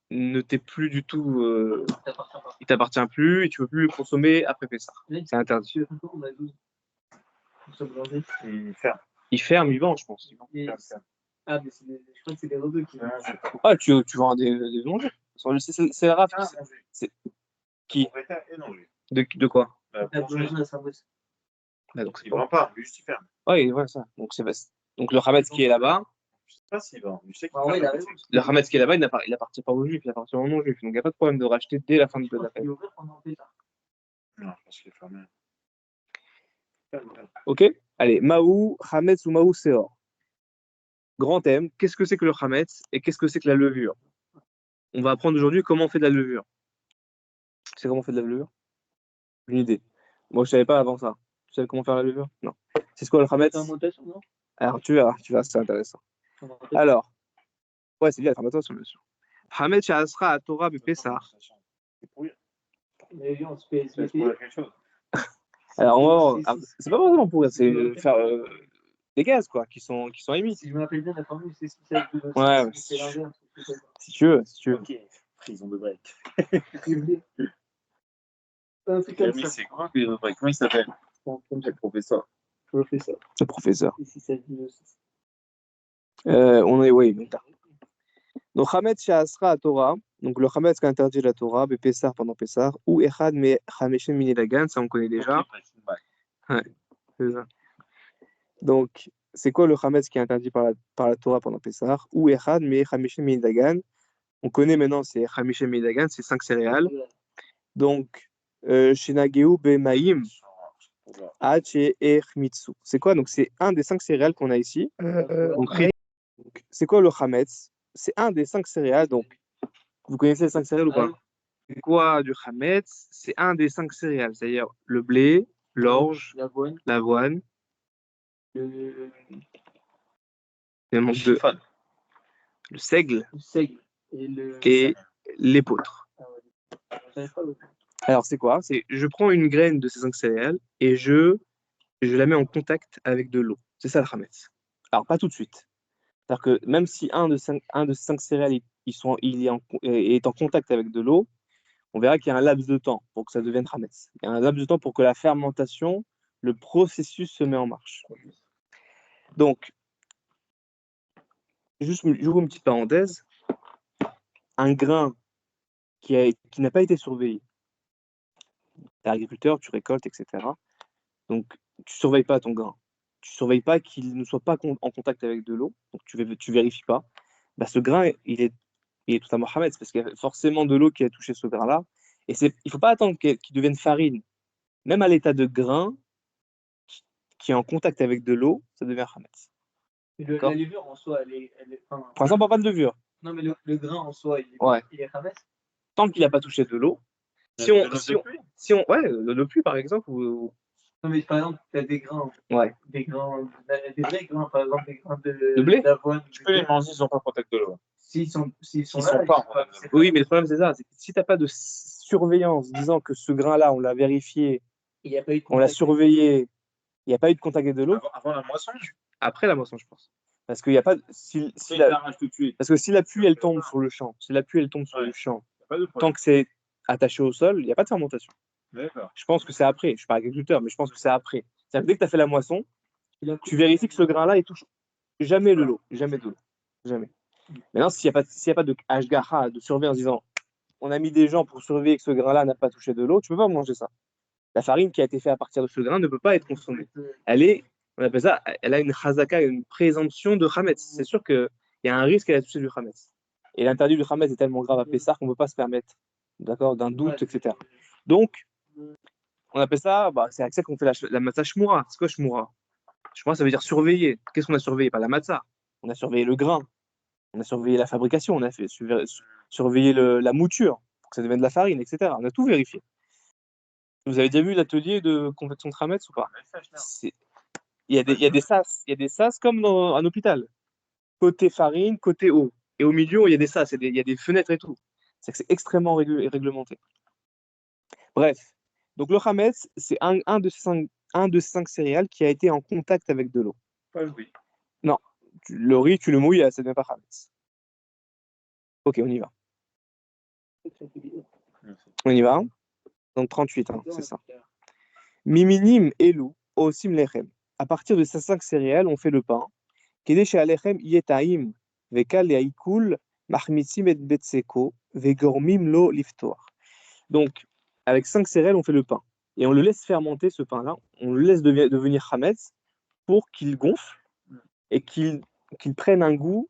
ne t'est plus du tout. Il t'appartient plus et tu ne peux plus le consommer après Pessah. C'est interdit. Il ferme, il vend, je pense. Ah, mais je crois que c'est des rebeux qui. Ah, tu vends des boulangers. C'est la raf. Qui? De quoi? Donc, il ne vend pas, juste il ferme. Oui, voilà ça. Donc le Chametz qui est là-bas. Je sais pas s'il vend. Je sais qu'il le Chametz qui est là-bas, il n'appartient pas aux Juifs, il appartient aux non-Juifs. Donc il n'y a pas de problème de racheter dès la fin de la fête. Non, je pense qu'il est fermé. Ok? Allez, Maou, Chametz ou Maou Seor. Grand thème, qu'est-ce que c'est que le Chametz et qu'est-ce que c'est que la levure? On va apprendre aujourd'hui comment on fait de la levure. Tu sais comment on fait de la levure? Une idée. Moi, je ne savais pas avant ça. Tu savais comment faire la levure? Non. C'est quoi le Chametz? Alors, tu verras, c'est intéressant. Alors, ouais, c'est bien la fermentation, bien sûr. Chametz Sha'asra à Torah Bepessah. Alors, c'est pas vraiment pour c'est faire des gaz, quoi, qui sont émis. Si je me rappelle bien, la formule, c'est 6 de. Ouais, si tu veux. Ok, prison de break. Jérémy, c'est quoi prison de break? Comment il s'appelle? Le professeur. Le professeur. On est, oui. Donc, Chametz Sha'asra à Torah, donc le Chametz qui a interdit la Torah, Bepessah pendant Pessah, ou Echad me Chameshem Minilagan, ça on connaît déjà. Ouais, c'est ça. Donc, c'est quoi le Chametz qui est interdit par la Torah pendant Pessah? Ou Echad me Chameshem Minilagan. On connaît maintenant, c'est Chameshem Minilagan, c'est 5 céréales. Donc, Shenageu Bemaim. C'est quoi? Donc, c'est un des 5 céréales qu'on a ici. Donc, c'est quoi le Chametz? C'est un des 5 céréales. Donc, vous connaissez les 5 céréales ou pas? C'est quoi du Chametz? C'est un des 5 céréales, c'est-à-dire le blé, l'orge, l'avoine. Il manque de le seigle Le seigle et l'épeautre. Ah ouais. J'arrive pas à le- Alors, c'est quoi? C'est je prends une graine de ces 5 céréales et je la mets en contact avec de l'eau. C'est ça le Hametz. Alors, pas tout de suite. C'est-à-dire que même si un de ces 5 céréales est en contact avec de l'eau, on verra qu'il y a un laps de temps pour que ça devienne Hametz. Il y a un laps de temps pour que la fermentation, le processus se met en marche. Donc, j'ouvre une petite parenthèse. Un grain qui n'a pas été surveillé. Tu es agriculteur, tu récoltes, etc. Donc, tu ne surveilles pas ton grain. Tu ne surveilles pas qu'il ne soit pas en contact avec de l'eau. Donc, tu ne vérifies pas. Bah, ce grain, il est totalement Hametz parce qu'il y a forcément de l'eau qui a touché ce grain-là. Et il ne faut pas attendre qu'il devienne farine. Même à l'état de grain qui est en contact avec de l'eau, ça devient Hametz. La levure en soi, enfin, Pour l'instant, pas de levure. non, mais le grain en soi, Ouais. il est Hametz. Tant qu'il n'a pas touché de l'eau. Ouais, de pluie par exemple. Non, mais par exemple, tu as des grains. Ouais. Des vrais grains, par exemple, des grains de blé. d'avoine. Tu peux les manger, ils sont pas en contact de l'eau. S'ils sont là, pas. Oui, mais le problème, c'est ça. C'est que si tu n'as pas de surveillance disant que ce grain-là, on l'a vérifié, on l'a surveillé, il n'y a pas eu de contact avec de l'eau. Avant la moisson. Après la moisson, je pense. Parce qu'il n'y a pas. Parce que si la pluie, elle tombe sur le champ, tant que c'est attaché au sol, il n'y a pas de fermentation. D'accord. Je pense que c'est après. Je ne suis pas agriculteur, mais je pense que c'est après. C'est-à-dire que dès que tu as fait la moisson, tu vérifies que ce grain-là, il touche jamais de l'eau. Jamais de l'eau. Jamais. Maintenant, s'il n'y a pas de hashgaha, de surveillance disant on a mis des gens pour surveiller que ce grain-là n'a pas touché de l'eau, tu ne peux pas manger ça. La farine qui a été faite à partir de ce grain ne peut pas être consommée. On appelle ça, elle a une chazaka, une présomption de Hametz. C'est sûr qu'il y a un risque qu'elle a touché du Hametz. Et l'interdit du Hametz est tellement grave à Pessah qu'on ne peut pas se permettre, d'accord, d'un doute, etc. Donc, on appelle ça, c'est avec ça qu'on fait la matzah shmura. C'est quoi shmura? Shmura, ça veut dire surveiller. Qu'est-ce qu'on a surveillé? Pas la matzah. On a surveillé le grain. On a surveillé la fabrication. On a surveillé la mouture pour que ça devienne de la farine, etc. On a tout vérifié. Vous avez déjà vu l'atelier de confection de Hametz ou pas? Il y a des sas comme dans un hôpital. Côté farine, côté eau. Et au milieu, il y a des sas, il y a des fenêtres et tout. C'est extrêmement réglementé. Bref. Donc le Hametz, c'est un de ces 5 céréales qui a été en contact avec de l'eau. Pas le riz. Non. Le riz, tu le mouilles, ça ne devient pas Hametz. Ok, on y va. On y va. Donc 38, c'est ça. Miminim elu osim lechem. À partir de ces 5 céréales, on fait le pain. Kede she'alechem yetaim vekal yaikul mahmitzim et betseko vegormim lo liftoar. Donc, avec 5 céréales, on fait le pain. Et on le laisse fermenter, ce pain-là. On le laisse devenir Hametz pour qu'il gonfle et qu'il prenne un goût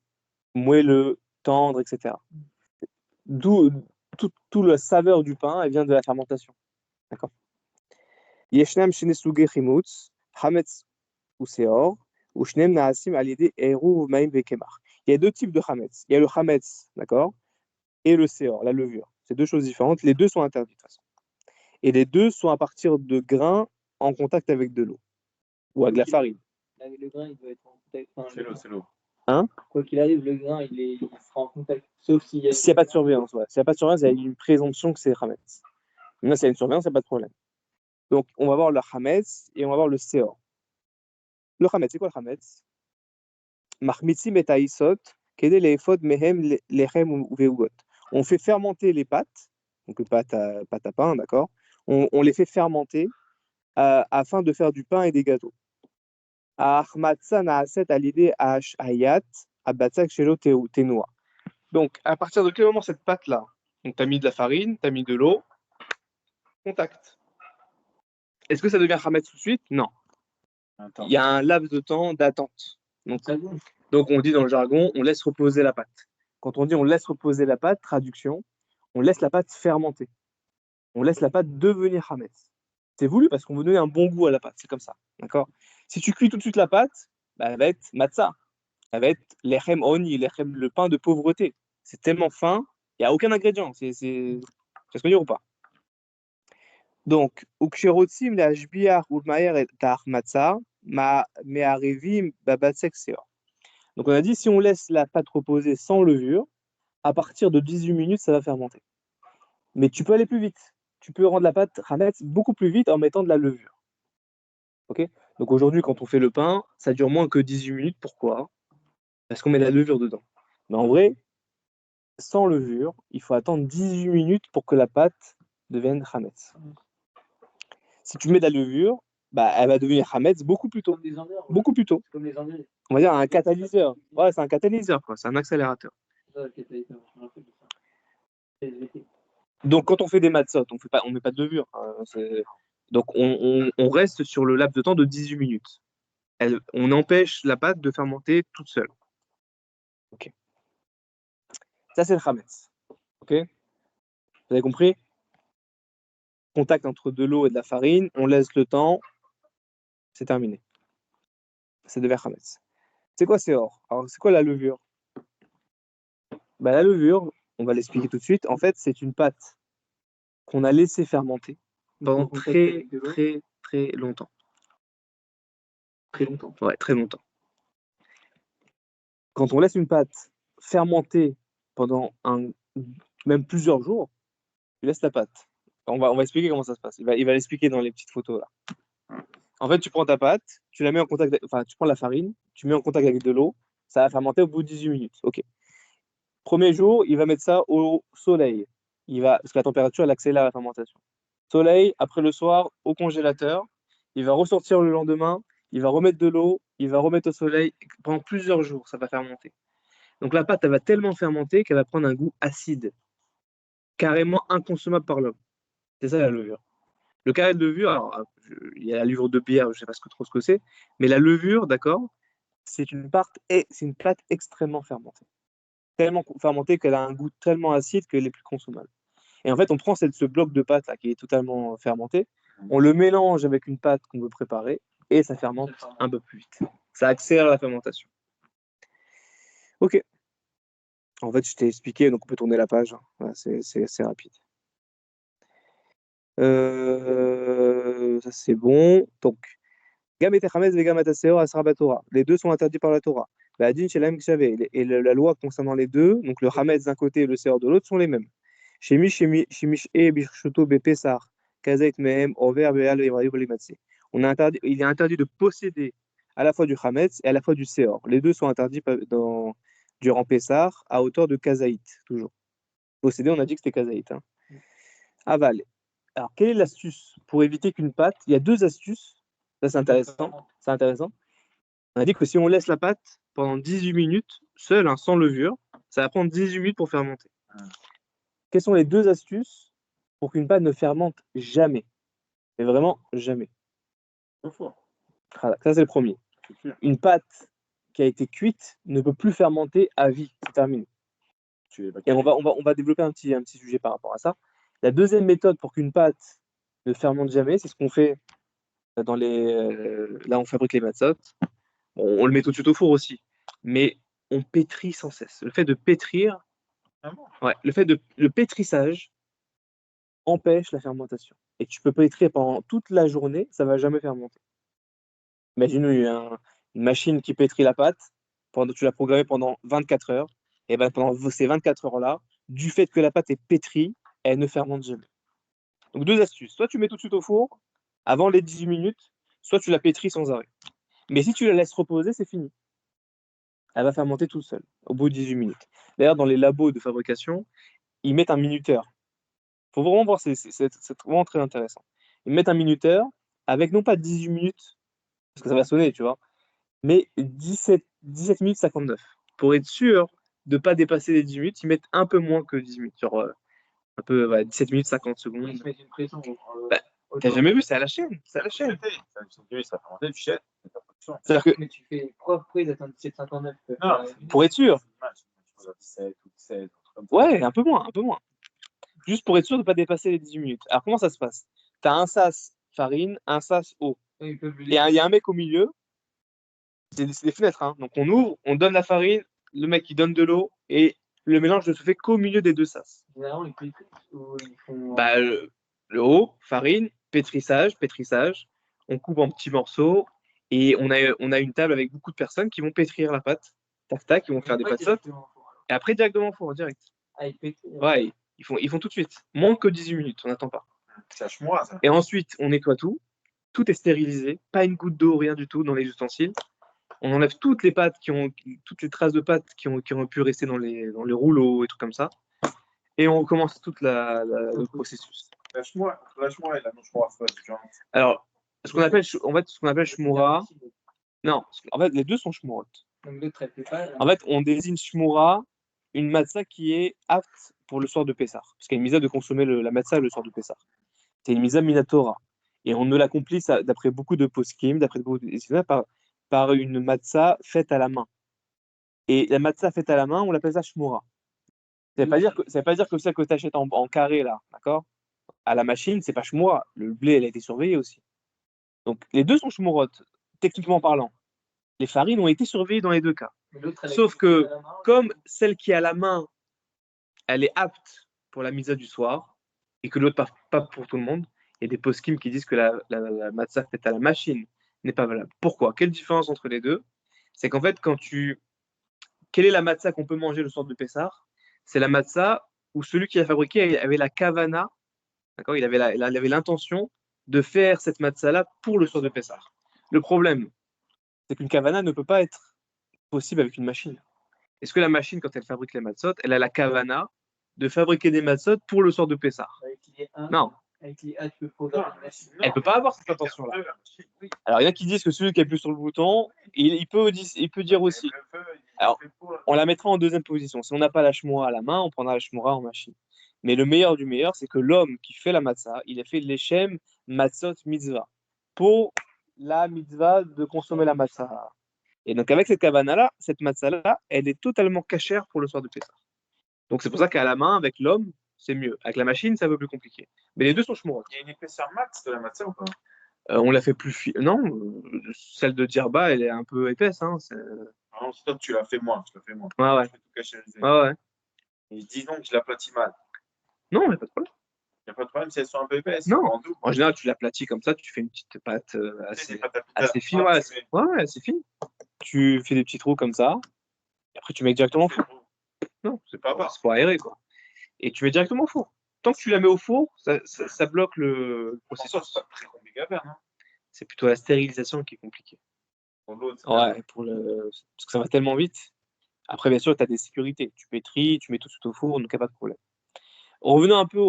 moelleux, tendre, etc. D'où toute la saveur du pain, elle vient de la fermentation. D'accord? Yeshnam shene suge chimutz, Hametz ou seor, ou shnem naasim alide eru maim vekemar. Il y a 2 types de Hametz. Il y a le Hametz, d'accord, et le seor, la levure. C'est 2 choses différentes. Les 2 sont interdits de toute façon. Et les 2 sont à partir de grains en contact avec de l'eau ou avec de la farine. Le grain, il doit être en contact. C'est l'eau. Hein? Quoi qu'il arrive, le grain, il sera en contact. Sauf s'il y a. S'il n'y a pas de surveillance, ouais. S'il n'y a pas de surveillance, il y a une présomption que c'est Hametz. Maintenant, s'il y a une surveillance, il n'y a pas de problème. Donc, on va voir le Hametz et on va voir le Seor. Le Hametz, c'est quoi le Hametz? Mahmitzim et Aïsot, Kede le'efod mehem lechem ou veugot. On fait fermenter les pâtes, donc les pâtes à pain, d'accord? On les fait fermenter afin de faire du pain et des gâteaux. Donc, à partir de quel moment cette pâte-là? Donc, tu as mis de la farine, tu as mis de l'eau, contact. Est-ce que ça devient Hametz tout de suite? Non. Il y a un laps de temps d'attente. Donc, on dit dans le jargon, on laisse reposer la pâte. Quand on dit on laisse reposer la pâte, traduction, on laisse la pâte fermenter. On laisse la pâte devenir Hametz. C'est voulu parce qu'on veut donner un bon goût à la pâte. C'est comme ça. D'accord? Si tu cuis tout de suite la pâte, elle va être matzah. Elle va être lechem oni, le pain de pauvreté. C'est tellement fin, il n'y a aucun ingrédient. Tu vois ce que je veux dire ou pas? Donc, uksherotzim la shbiach ulmaer et tar matzah, ma me'arevim babatsek seor. Donc, on a dit, si on laisse la pâte reposer sans levure, à partir de 18 minutes, ça va fermenter. Mais tu peux aller plus vite. Tu peux rendre la pâte Hametz beaucoup plus vite en mettant de la levure. Ok? Donc, aujourd'hui, quand on fait le pain, ça dure moins que 18 minutes. Pourquoi? Parce qu'on met de la levure dedans. Mais en vrai, sans levure, il faut attendre 18 minutes pour que la pâte devienne Hametz. Si tu mets de la levure, bah, elle va devenir Hametz beaucoup plus tôt. Comme les Anglais, Beaucoup plus tôt. comme les Anglais. On va dire un catalyseur. Ouais, c'est un catalyseur, quoi. C'est un accélérateur. Ça, le catalyseur, je me rappelle de ça. SVT. Donc, quand on fait des matzot, on met pas de levure. Donc, on reste sur le laps de temps de 18 minutes. On empêche la pâte de fermenter toute seule. Ok. Ça, c'est le Hametz. Ok. Vous avez compris? Contact entre de l'eau et de la farine, on laisse le temps, c'est terminé. C'est devient Hametz. C'est quoi Seor? Alors, c'est quoi la levure? Bah, la levure, on va l'expliquer tout de suite. En fait, c'est une pâte qu'on a laissé fermenter pendant très, très, très longtemps. Très longtemps. Ouais, très longtemps. Quand on laisse une pâte fermenter pendant même plusieurs jours, tu laisses la pâte. On va expliquer comment ça se passe. Il va l'expliquer dans les petites photos là. En fait, tu prends ta pâte, tu la mets en contact, tu prends la farine, tu mets en contact avec de l'eau, ça va fermenter au bout de 18 minutes. Ok. Premier jour, il va mettre ça au soleil. Parce que la température, elle accélère la fermentation. Soleil, après le soir, au congélateur. Il va ressortir le lendemain, il va remettre de l'eau, il va remettre au soleil. Pendant plusieurs jours, ça va fermenter. Donc la pâte, elle va tellement fermenter qu'elle va prendre un goût acide, carrément inconsommable par l'homme. C'est ça la levure. Le carré de levure, alors, il y a la levure de bière, je ne sais pas trop ce que c'est, mais la levure, d'accord, c'est une pâte extrêmement fermentée. Tellement fermentée qu'elle a un goût tellement acide qu'elle est plus consommable. Et en fait, on prend ce bloc de pâte là, qui est totalement fermenté, on le mélange avec une pâte qu'on veut préparer, et ça fermente un peu plus vite. Ça accélère la fermentation. Ok. En fait, je t'ai expliqué, donc on peut tourner la page. Voilà, c'est rapide. Ça, c'est bon. Donc, Gam et Techametz ve Gam et Taseor Asar Batora. Les deux sont interdits par la Torah. Adin Shelem Kshavé. Et la loi concernant les deux, donc le Hametz d'un côté et le Seor de l'autre, sont les mêmes. Shemish e Bishuto Bepesar. Kazait Mehem Over Beal Evrayu Bolimatse. Il est interdit de posséder à la fois du Hametz et à la fois du Seor. Les deux sont interdits durant Pessar à hauteur de Kazaït, toujours. Posséder, on a dit que c'était Kazaït. Hein. Aval. Alors, quelle est l'astuce pour éviter qu'une pâte... Il y a deux astuces. Ça, c'est intéressant. C'est intéressant. On a dit que si on laisse la pâte pendant 18 minutes, seule, hein, sans levure, ça va prendre 18 minutes pour fermenter. Quelles sont les deux astuces pour qu'une pâte ne fermente jamais? Mais vraiment jamais. Voilà, ça, c'est le premier. Une pâte qui a été cuite ne peut plus fermenter à vie. C'est terminé. Et on va développer un petit sujet par rapport à ça. La deuxième méthode pour qu'une pâte ne fermente jamais, c'est ce qu'on fait dans là, on fabrique les matzot. On le met tout de suite au four aussi. Mais on pétrit sans cesse. Le fait de pétrir, le pétrissage empêche la fermentation. Et tu peux pétrir pendant toute la journée, ça ne va jamais fermenter. Imagine une machine qui pétrit la pâte, tu l'as programmée pendant 24 heures, et ben pendant ces 24 heures-là, du fait que la pâte est pétrie, elle ne fermente jamais. Donc deux astuces. Soit tu mets tout de suite au four, avant les 18 minutes, soit tu la pétris sans arrêt. Mais si tu la laisses reposer, c'est fini. Elle va fermenter toute seule, au bout de 18 minutes. D'ailleurs, dans les labos de fabrication, ils mettent un minuteur. Il faut vraiment voir, c'est vraiment très intéressant. Ils mettent un minuteur avec non pas 18 minutes, parce que ça va sonner, tu vois, mais 17 minutes 59. Pour être sûr de ne pas dépasser les 10 minutes, ils mettent un peu moins que 10 minutes, genre un peu 17 minutes 50 secondes. Ils se mettent une pression. T'as jamais vu, c'est à la chaîne. C'est à la chaîne. Ça fait monter, tu jettes. C'est-à-dire que... Mais tu fais pourquoi ils attendent 17,59 pour être sûr. Ouais, un peu moins. Juste pour être sûr de ne pas dépasser les 18 minutes. Alors, comment ça se passe? Tu as un sas farine, un sas eau. Et il y a un mec au milieu. C'est des fenêtres. Hein. Donc, on ouvre, on donne la farine, le mec, il donne de l'eau, et le mélange ne se fait qu'au milieu des deux sas. Généralement, ils font... Le haut, farine, pétrissage. On coupe en petits morceaux, et on a une table avec beaucoup de personnes qui vont pétrir la pâte tac, tac, ils vont faire des Pas matzot, directement au four. et après directement au four, en direct. Ah, il pète. Ouais, ils font tout de suite. Moins que 18 minutes, on n'attend pas. C'est hachmois, ça. Et ensuite, on nettoie tout. Tout est stérilisé, pas une goutte d'eau, rien du tout dans les ustensiles. On enlève toutes les pâtes toutes les traces de pâtes qui ont pu rester dans les rouleaux et tout comme ça. Et on recommence tout le processus. Hachmois et la non-shmoa, c'est pas différent. Alors, ce qu'on appelle shmura, non, en fait, les deux sont shmurot. Donc l'autre, elle fait pas. En fait, on désigne shmura, une matzah qui est apte pour le soir de Pessah. Parce qu'il y a une misa de consommer la matzah le soir de Pessah. C'est une misa minatora. Et on ne l'accomplit, d'après beaucoup de poskim, d'après beaucoup de par une matzah faite à la main. Et la matzah faite à la main, on l'appelle ça shmura. Ça ne veut pas dire que celle que tu achètes en carré, là, d'accord? À la machine, c'est pas shmura. Le blé, elle a été surveillée aussi. Donc, les deux sont shmurot, techniquement parlant. Les farines ont été surveillées dans les deux cas. Sauf que, comme celle qui est à la main, elle est apte pour la misa du soir, et que l'autre pas pour tout le monde, il y a des poskim qui disent que la matzah faite à la machine n'est pas valable. Pourquoi? Quelle différence entre les deux? C'est qu'en fait, quelle est la matzah qu'on peut manger le soir de Pessah? C'est la matzah où celui qui l'a fabriquée avait la kavana, d'accord? Il avait l'intention de faire cette matzah-là pour le soir de Pessah. Le problème, c'est qu'une kavana ne peut pas être possible avec une machine. Est-ce que la machine, quand elle fabrique les matzot, elle a la kavana de fabriquer des matzot pour le soir de Pessah? Non. Avec les hâtes que faut Elle ne peut pas avoir cette intention-là. Alors, il y en a qui disent que celui qui appuie sur le bouton, il peut dire aussi. Alors, on la mettra en deuxième position. Si on n'a pas la shmura à la main, on prendra la shmura en machine. Mais le meilleur du meilleur, c'est que l'homme qui fait la matzah, il a fait l'Echem matzot mitzvah. Pour la mitzvah de consommer la matzah. Et donc, avec cette kavana-là, cette matzah-là, elle est totalement cachère pour le soir de Pessah. Donc, c'est pour ça qu'à la main, avec l'homme, c'est mieux. Avec la machine, c'est un peu plus compliqué. Mais les deux sont shmurot. Il y a une épaisseur max de la matzah ou pas? On l'a fait plus fine. Non, celle de Djerba, elle est un peu épaisse. Hein. Non, stop, tu l'as fait moins. Ouais, ouais. Je vais tout cachériser. Ouais. Et dis donc, je l'aplatis mal. Non, il n'y a pas de problème. Il n'y a pas de problème si elles sont un peu épaisses. Non. En général, tu l'aplatis comme ça, tu fais une petite pâte assez fine. Ouais, assez fine. Tu fais des petits trous comme ça. Et après, tu mets directement au four. Non, c'est pas grave. C'est pour aérer, quoi. Et tu mets directement au four. Tant que tu la mets au four, ça bloque le processus. C'est pas très compliqué à faire, non? C'est plutôt la stérilisation qui est compliquée. Pour l'autre. Ouais, parce que ça va tellement vite. Après, bien sûr, tu as des sécurités. Tu pétris, tu mets tout de suite au four, donc il n'y a pas de problème. Revenons un peu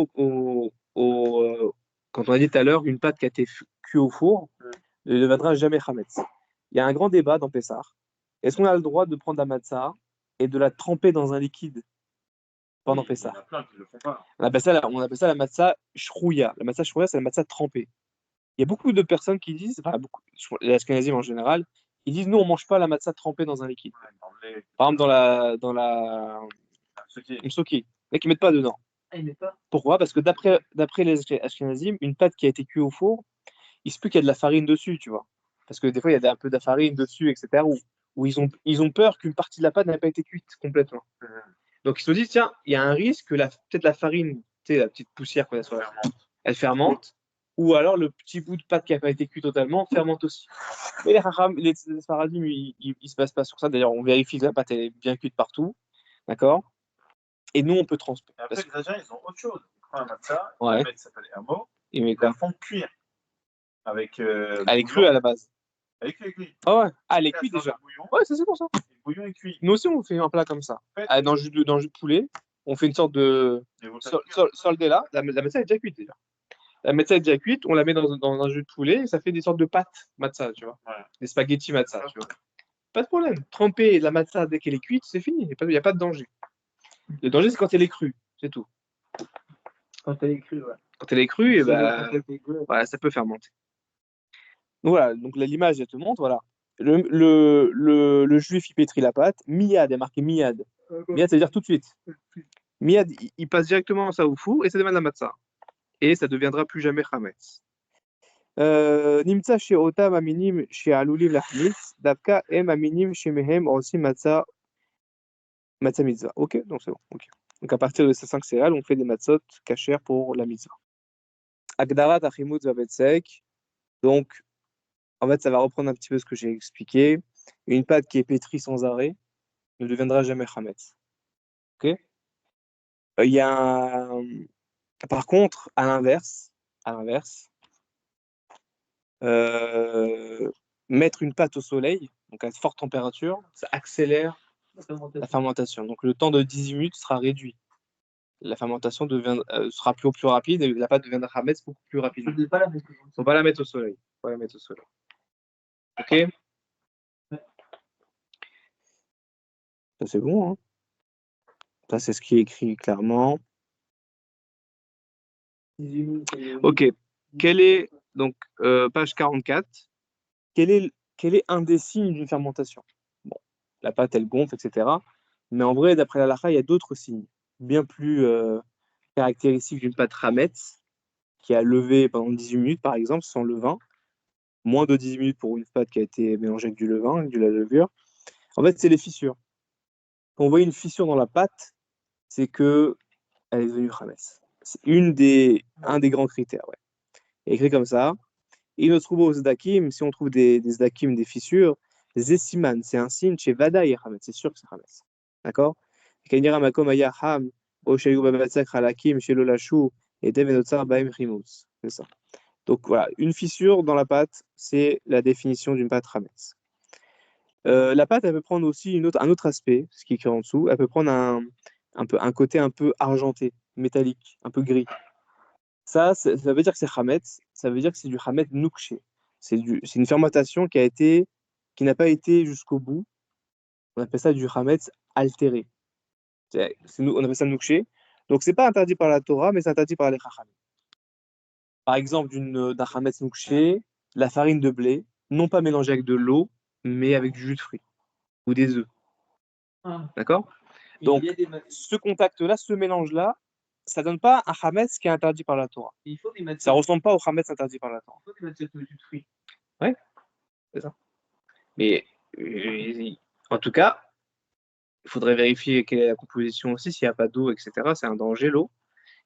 quand on a dit tout à l'heure, une pâte qui a été cuite au four ne deviendra jamais chametz. Il y a un grand débat dans Pessah. Est-ce qu'on a le droit de prendre la matzah et de la tremper dans un liquide pendant Pessah? Il y en a plein qui ne le font pas. On appelle ça la matzah shrouya. La matzah shrouya, c'est la matzah trempée. Il y a beaucoup de personnes qui disent, les Ashkenazim en général, ils disent nous on mange pas la matzah trempée dans un liquide. Ouais, Par exemple dans la msoki, mais qui mettent pas dedans. Ah, il met pas. Pourquoi? Parce que d'après les Ashkenazim, une pâte qui a été cuite au four, il se peut qu'il y a de la farine dessus, tu vois. Parce que des fois il y a un peu de farine dessus, etc. Où ils ont peur qu'une partie de la pâte n'a pas été cuite complètement. Donc ils se disent tiens, il y a un risque que peut-être la farine, tu sais, la petite poussière qu'on a sur elle fermente. Ou alors le petit bout de pâte qui n'a pas été cuit totalement fermente aussi. Mais les Sfaradim, ils ne se basent pas sur ça. D'ailleurs, on vérifie que la pâte est bien cuite partout. D'accord? Et nous, on peut transmettre. Après, les Algériens, ils ont autre chose. Ils prennent un matzah, Ouais. ils mettent, ça s'appelle hermo, Ils la font cuire. Avec, elle est crue à la base. Elle est cuite. Ah ouais. Ah, elle est cuite déjà. Ouais, c'est pour ça. Le bouillon est cuit. Nous aussi, on fait un plat comme ça. En fait, Dans le jus de poulet, on fait une sorte de soldela. La matzah est déjà cuite déjà. La matzah est déjà cuite, on la met dans un jus de poulet et ça fait des sortes de pâtes matzah, tu vois. Ouais. Des spaghettis matzah, tu vois. Pas de problème. Tremper la matzah dès qu'elle est cuite, c'est fini. Il n'y a pas de danger. Le danger, c'est quand elle est crue, c'est tout. Quand elle est crue, ouais. Quand elle est crue, et ouais, ça peut fermenter. Donc voilà, donc l'image, elle te montre, voilà. Le juif, il pétrit la pâte. Miyad, il y a marqué miyad. Miyad, ça veut dire tout de suite. Miyad, il passe directement ça au four et ça devient la matzah. Et ça ne deviendra plus jamais chametz. Nimtza chez Otam aminim chez Alulim lachmitz, Davka em aminim chez Mehem aussi matzah mitzvah. Ok, donc c'est bon. Okay. Donc à partir de ces 5 céréales, on fait des matzot cachères pour la mitzvah. Agdarat achimut vavetsek. Donc, en fait, ça va reprendre un petit peu ce que j'ai expliqué. Une pâte qui est pétrie sans arrêt, ne deviendra jamais Hametz. Ok? Il y a par contre, à l'inverse, mettre une pâte au soleil, donc à forte température, ça accélère la fermentation. Donc le temps de 18 minutes sera réduit. La fermentation sera plus rapide et la pâte deviendra Hametz beaucoup plus rapidement. Je ne pas la mettre. Faut pas la mettre au soleil. Faut pas la mettre au soleil. Ok? Ça c'est bon, hein? Ça c'est ce qui est écrit clairement. Ok. Quel est donc page 44? Quel est un des signes d'une fermentation? Bon, la pâte elle gonfle, etc. Mais en vrai, d'après la halakha, il y a d'autres signes bien plus caractéristiques d'une pâte Hametz qui a levé pendant 18 minutes, par exemple, sans levain. Moins de 18 minutes pour une pâte qui a été mélangée avec du levain, avec de la levure. En fait, c'est les fissures. Quand on voit une fissure dans la pâte, c'est que elle est devenue Hametz. C'est un des grands critères. Ouais. Écrit comme ça. Et nous trouvons aux Zdakim, si on trouve des Zdakim, des fissures, Zesiman, c'est un signe chez Vada et Hametz. C'est sûr que c'est Hametz. D'accord? Kanira Makom Aya Ham, Oshayu Babatsak Halakim, chez Lolashu, et Devenotsar Baim Rimous. C'est ça. Donc voilà, une fissure dans la pâte, c'est la définition d'une pâte Hametz. La pâte, elle peut prendre aussi un autre aspect, ce qui est écrit en dessous. Elle peut prendre un côté un peu argenté, métallique, un peu gris. Ça veut dire que c'est Hametz, ça veut dire que c'est du Hametz Noukché. C'est une fermentation qui n'a pas été jusqu'au bout. On appelle ça du Hametz altéré. On appelle ça Noukché. Donc c'est pas interdit par la Torah, mais c'est interdit par les Chachamim. Par exemple, d'un Hametz Noukché, la farine de blé, non pas mélangée avec de l'eau, mais avec du jus de fruits ou des œufs. Ah. D'accord? Donc, ce contact-là, ce mélange-là, ça donne pas un Hametz qui est interdit par la Torah. Ça ressemble pas au Hametz interdit par la Torah. Il faut des matières de jus de fruits. Ouais, c'est ça. Mais en tout cas, il faudrait vérifier quelle est la composition aussi, s'il n'y a pas d'eau, etc. C'est un danger, l'eau.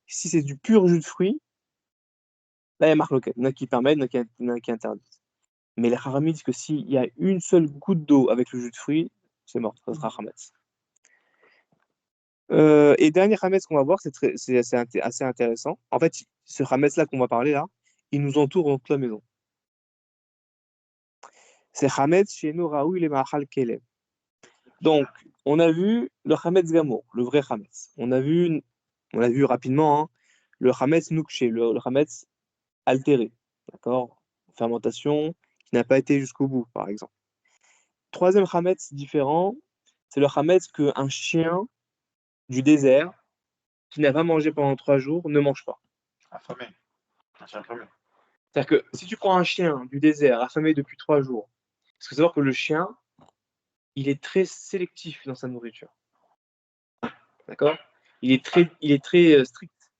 Si c'est du pur jus de fruits, là, il y a marloquette. Il y en a qui permettent, il y en a qui interdisent. Mais les Haramim disent que s'il y a une seule goutte d'eau avec le jus de fruits, c'est mort, ça sera Hametz. Et dernier Hametz qu'on va voir, c'est assez intéressant. En fait, ce Hametz-là qu'on va parler là, il nous entoure dans toute la maison. C'est Hametz chez nous, Raoui, les Mahal Kelem. Donc, on a vu le Hametz Gamour, le vrai Hametz. On a vu rapidement hein, le Hametz Noukché, le Hametz altéré. D'accord? Fermentation qui n'a pas été jusqu'au bout, par exemple. Troisième Hametz différent, c'est le Hametz qu'un chien du désert qui n'a pas mangé pendant 3 jours ne mange pas. Affamé. Un chien affamé. C'est-à-dire que si tu prends un chien du désert affamé depuis 3 jours, il faut savoir que le chien, il est très sélectif dans sa nourriture. D'accord? Il est très strict.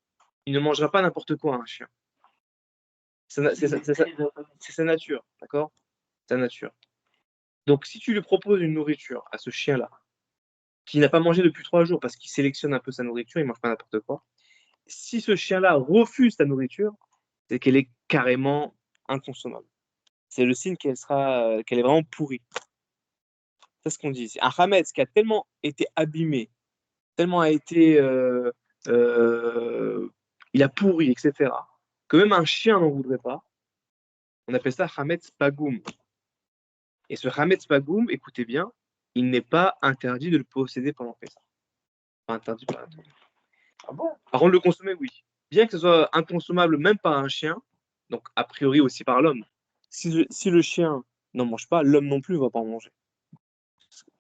Il ne mangera pas n'importe quoi, un chien. C'est sa nature, d'accord? Sa nature. Donc, si tu lui proposes une nourriture à ce chien-là, qui n'a pas mangé depuis 3 jours parce qu'il sélectionne un peu sa nourriture, il ne mange pas n'importe quoi, si ce chien-là refuse ta nourriture, c'est qu'elle est carrément inconsommable. C'est le signe qu'elle est vraiment pourrie. C'est ce qu'on dit ici. Un Hametz qui a tellement été abîmé, tellement a été... il a pourri, etc. Que même un chien n'en voudrait pas. On appelle ça Hametz Pagoum. Et ce Hametz Pagoum, écoutez bien, il n'est pas interdit de le posséder pendant Pessah. Pas interdit par la Torah. Ah bon? Par contre, le consommer, oui. Bien que ce soit inconsommable même par un chien, donc a priori aussi par l'homme. Si le chien n'en mange pas, l'homme non plus ne va pas en manger.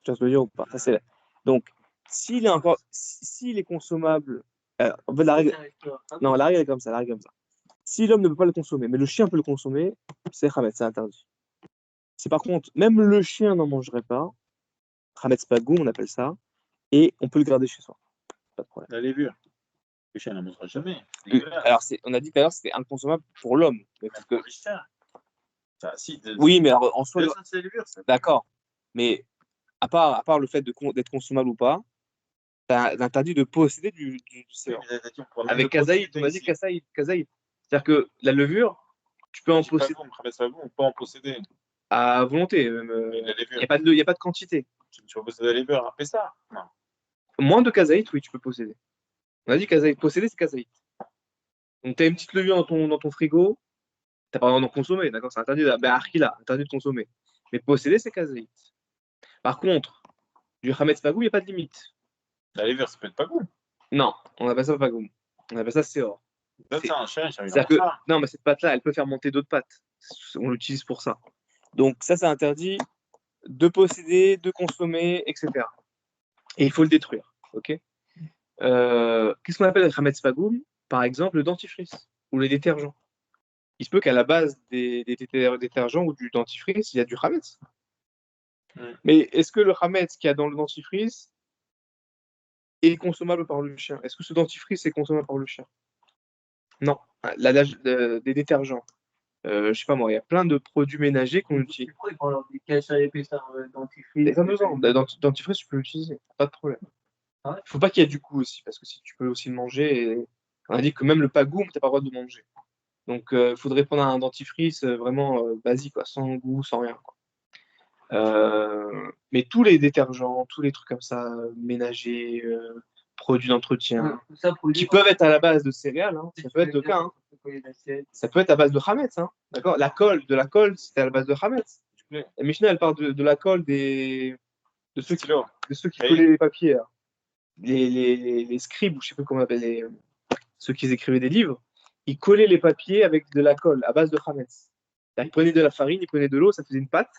Tu vois ce que je veux dire ou pas? Ça, c'est... Donc, s'il est consommable, en fait, la règle est comme ça. Si l'homme ne peut pas le consommer, mais le chien peut le consommer, c'est Hametz, c'est interdit. Si par contre, même le chien n'en mangerait pas, Hametz Pagoum, on appelle ça, et on peut le garder chez soi. Pas de problème. La levure. Le chien n'en mangera jamais. Alors, on a dit tout à l'heure que c'était inconsommable pour l'homme. Mais parce que... Oui, mais alors, en soi, c'est la levure, d'accord. Mais à part le fait d'être consommable ou pas, t'as interdit de posséder du sérum. Avec Kazaïd, on a dit Kazaïd. C'est-à-dire que la levure, tu peux en posséder. On peut en posséder. À volonté. Il n'y a pas de quantité. Tu peux posséder les beurs après ça? Non. Moins de kazaït, oui, tu peux posséder. On a dit kazaït. Posséder, c'est kazaït. Donc, tu as une petite levure dans ton frigo, tu n'as pas le droit d'en consommer, d'accord? C'est interdit. Ben, arkila, interdit de consommer. Mais posséder, c'est kazaït. Par contre, du hametz pagoum, il n'y a pas de limite. La levure, ça peut être pas cool. Non, on appelle ça pagoum. On appelle ça seor. C'est-à-dire que, non, mais cette pâte-là, elle peut faire monter d'autres pâtes. On l'utilise pour ça. Donc, ça, c'est interdit de posséder, de consommer, etc. Et il faut le détruire. Ok. Qu'est-ce qu'on appelle le hametz pagoum? Par exemple, le dentifrice ou les détergents. Il se peut qu'à la base des détergents ou du dentifrice, il y a du hametz. Mais est-ce que le hametz qu'il y a dans le dentifrice est consommable par le chien? Est-ce que ce dentifrice est consommable par le chien? Non. Des détergents. Je sais pas moi, il y a plein de produits ménagers qu'on utilise. Pourquoi ils prennent des caches à l'épaisseur dentifrice? T'as pas besoin. Dentifrice, tu peux l'utiliser. Pas de problème. Ah ouais? Faut pas qu'il y ait du goût aussi, parce que si tu peux aussi le manger, et on a dit que même le pagoum, t'as pas le droit de le manger. Donc, il faudrait prendre un dentifrice vraiment basique, quoi, sans goût, sans rien, quoi. Mais tous les détergents, tous les trucs comme ça, ménagers, produits d'entretien, qui peuvent être à la base de céréales, hein, ça peut être le cas. Hein. Ça peut être à base de hametz, hein, d'accord? De la colle, c'était à la base de hametz. La Mishnah, elle parle de la colle de ceux qui collaient les papiers, là. Les scribes, ou je sais pas comment on appelle, ceux qui écrivaient des livres, ils collaient les papiers avec de la colle à base de hametz. Ils prenaient de la farine, ils prenaient de l'eau, ça faisait une pâte,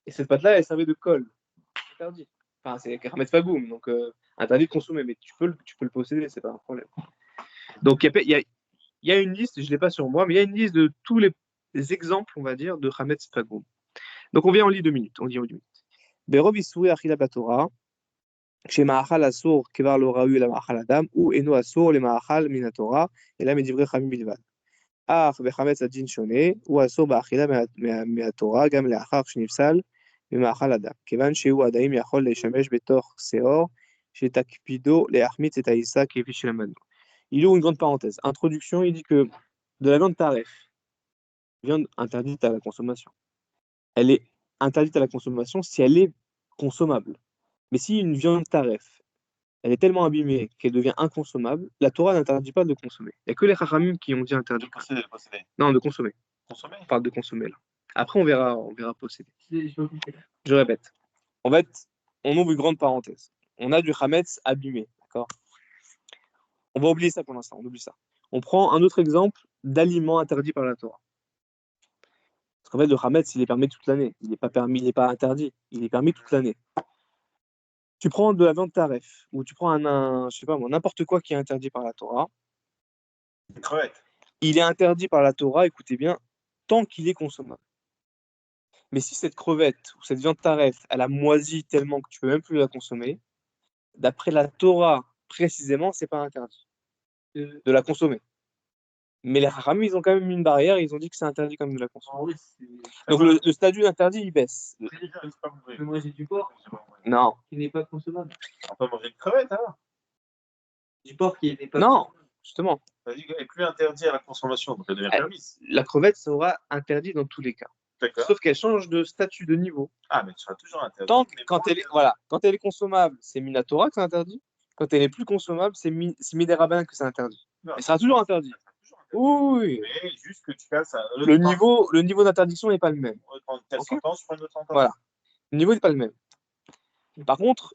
et cette pâte-là, elle servait de colle. C'est interdit. Enfin, c'est hametz pagoum, donc interdit de consommer, mais tu peux le posséder, c'est pas un problème. Donc il y a une liste, je l'ai pas sur moi, mais il y a une liste de tous les exemples, on va dire, de hametz pagoum. Donc on lit 2 minutes. On dit 2 minutes. Berov isuri achila batora. כשמאכל אסור כבר לא ראוי למאכל אדם, הוא אינו אסור למאכל מן התורה, אלא מדברי חכמים בלבד. אך בחמץ הדין שונה, הוא אסור באכילה מהתורה, גם לאחר שנפסל ממאכל אדם, כיוון שהוא עדיין יכול לשמש בתוך שאור, שתקפידו להחמיץ את העיסה כפי שלמדנו. Il ouvre une grande parenthèse. Introduction, il dit que de la viande taref, viande interdite à la consommation, elle est interdite à la consommation si elle est consommable. Mais si une viande taref, elle est tellement abîmée qu'elle devient inconsommable, la Torah n'interdit pas de consommer. Il n'y a que les Chachamim qui ont dit interdit. De posséder. Non, de consommer. Consommer? On parle de consommer là. Après, on verra posséder. Je répète. En fait, on ouvre une grande parenthèse. On a du Hametz abîmé, d'accord? On va oublier ça pour l'instant, on oublie ça. On prend un autre exemple d'aliment interdit par la Torah. Parce qu'en fait, le Hametz, il est permis toute l'année. Il n'est pas permis, il n'est pas interdit. Il est permis toute l'année. Tu prends de la viande taref, ou tu prends je sais pas moi, n'importe quoi qui est interdit par la Torah. Une crevette. Il est interdit par la Torah, écoutez bien, tant qu'il est consommable. Mais si cette crevette ou cette viande taref, elle a moisi tellement que tu peux même plus la consommer, d'après la Torah précisément, c'est pas interdit de la consommer. Mais les Haram, ils ont quand même mis une barrière, ils ont dit que c'est interdit quand même de la consommer. Donc le statut d'interdit, il baisse. Tu peux manger du porc Non. qui n'est pas consommable. On peut manger une crevette, alors. Du porc qui n'est pas Non, justement. Elle n'est plus interdite à la consommation, donc elle devient permise. La crevette sera interdite dans tous les cas. Sauf qu'elle change de statut, de niveau. Ah, mais tu seras toujours interdite. Quand elle est consommable, c'est Minatora que c'est interdit. Quand elle est plus consommable, c'est Mideraban que c'est interdit. Elle sera toujours interdite. Oui. Mais juste que tu casses le niveau d'interdiction n'est pas le même. Voilà. Le niveau n'est pas le même. Par contre,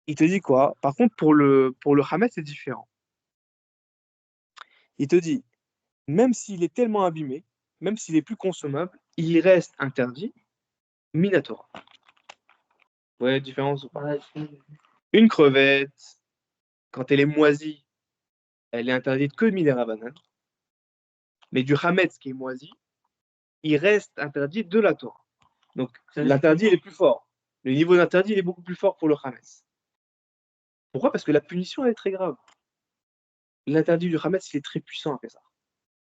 il te dit quoi? Par contre, pour le Hametz, c'est différent. Il te dit, même s'il est tellement abîmé, même s'il est plus consommable, il reste interdit, Minatora. Vous voyez la différence ou pas? Une crevette, quand elle est moisie, elle est interdite que de Miderabanan. Mais du Hametz qui est moisi, il reste interdit de la Torah. Donc l'interdit il est plus fort. Le niveau d'interdit il est beaucoup plus fort pour le Hametz. Pourquoi? Parce que la punition elle est très grave. L'interdit du Hametz il est très puissant après ça.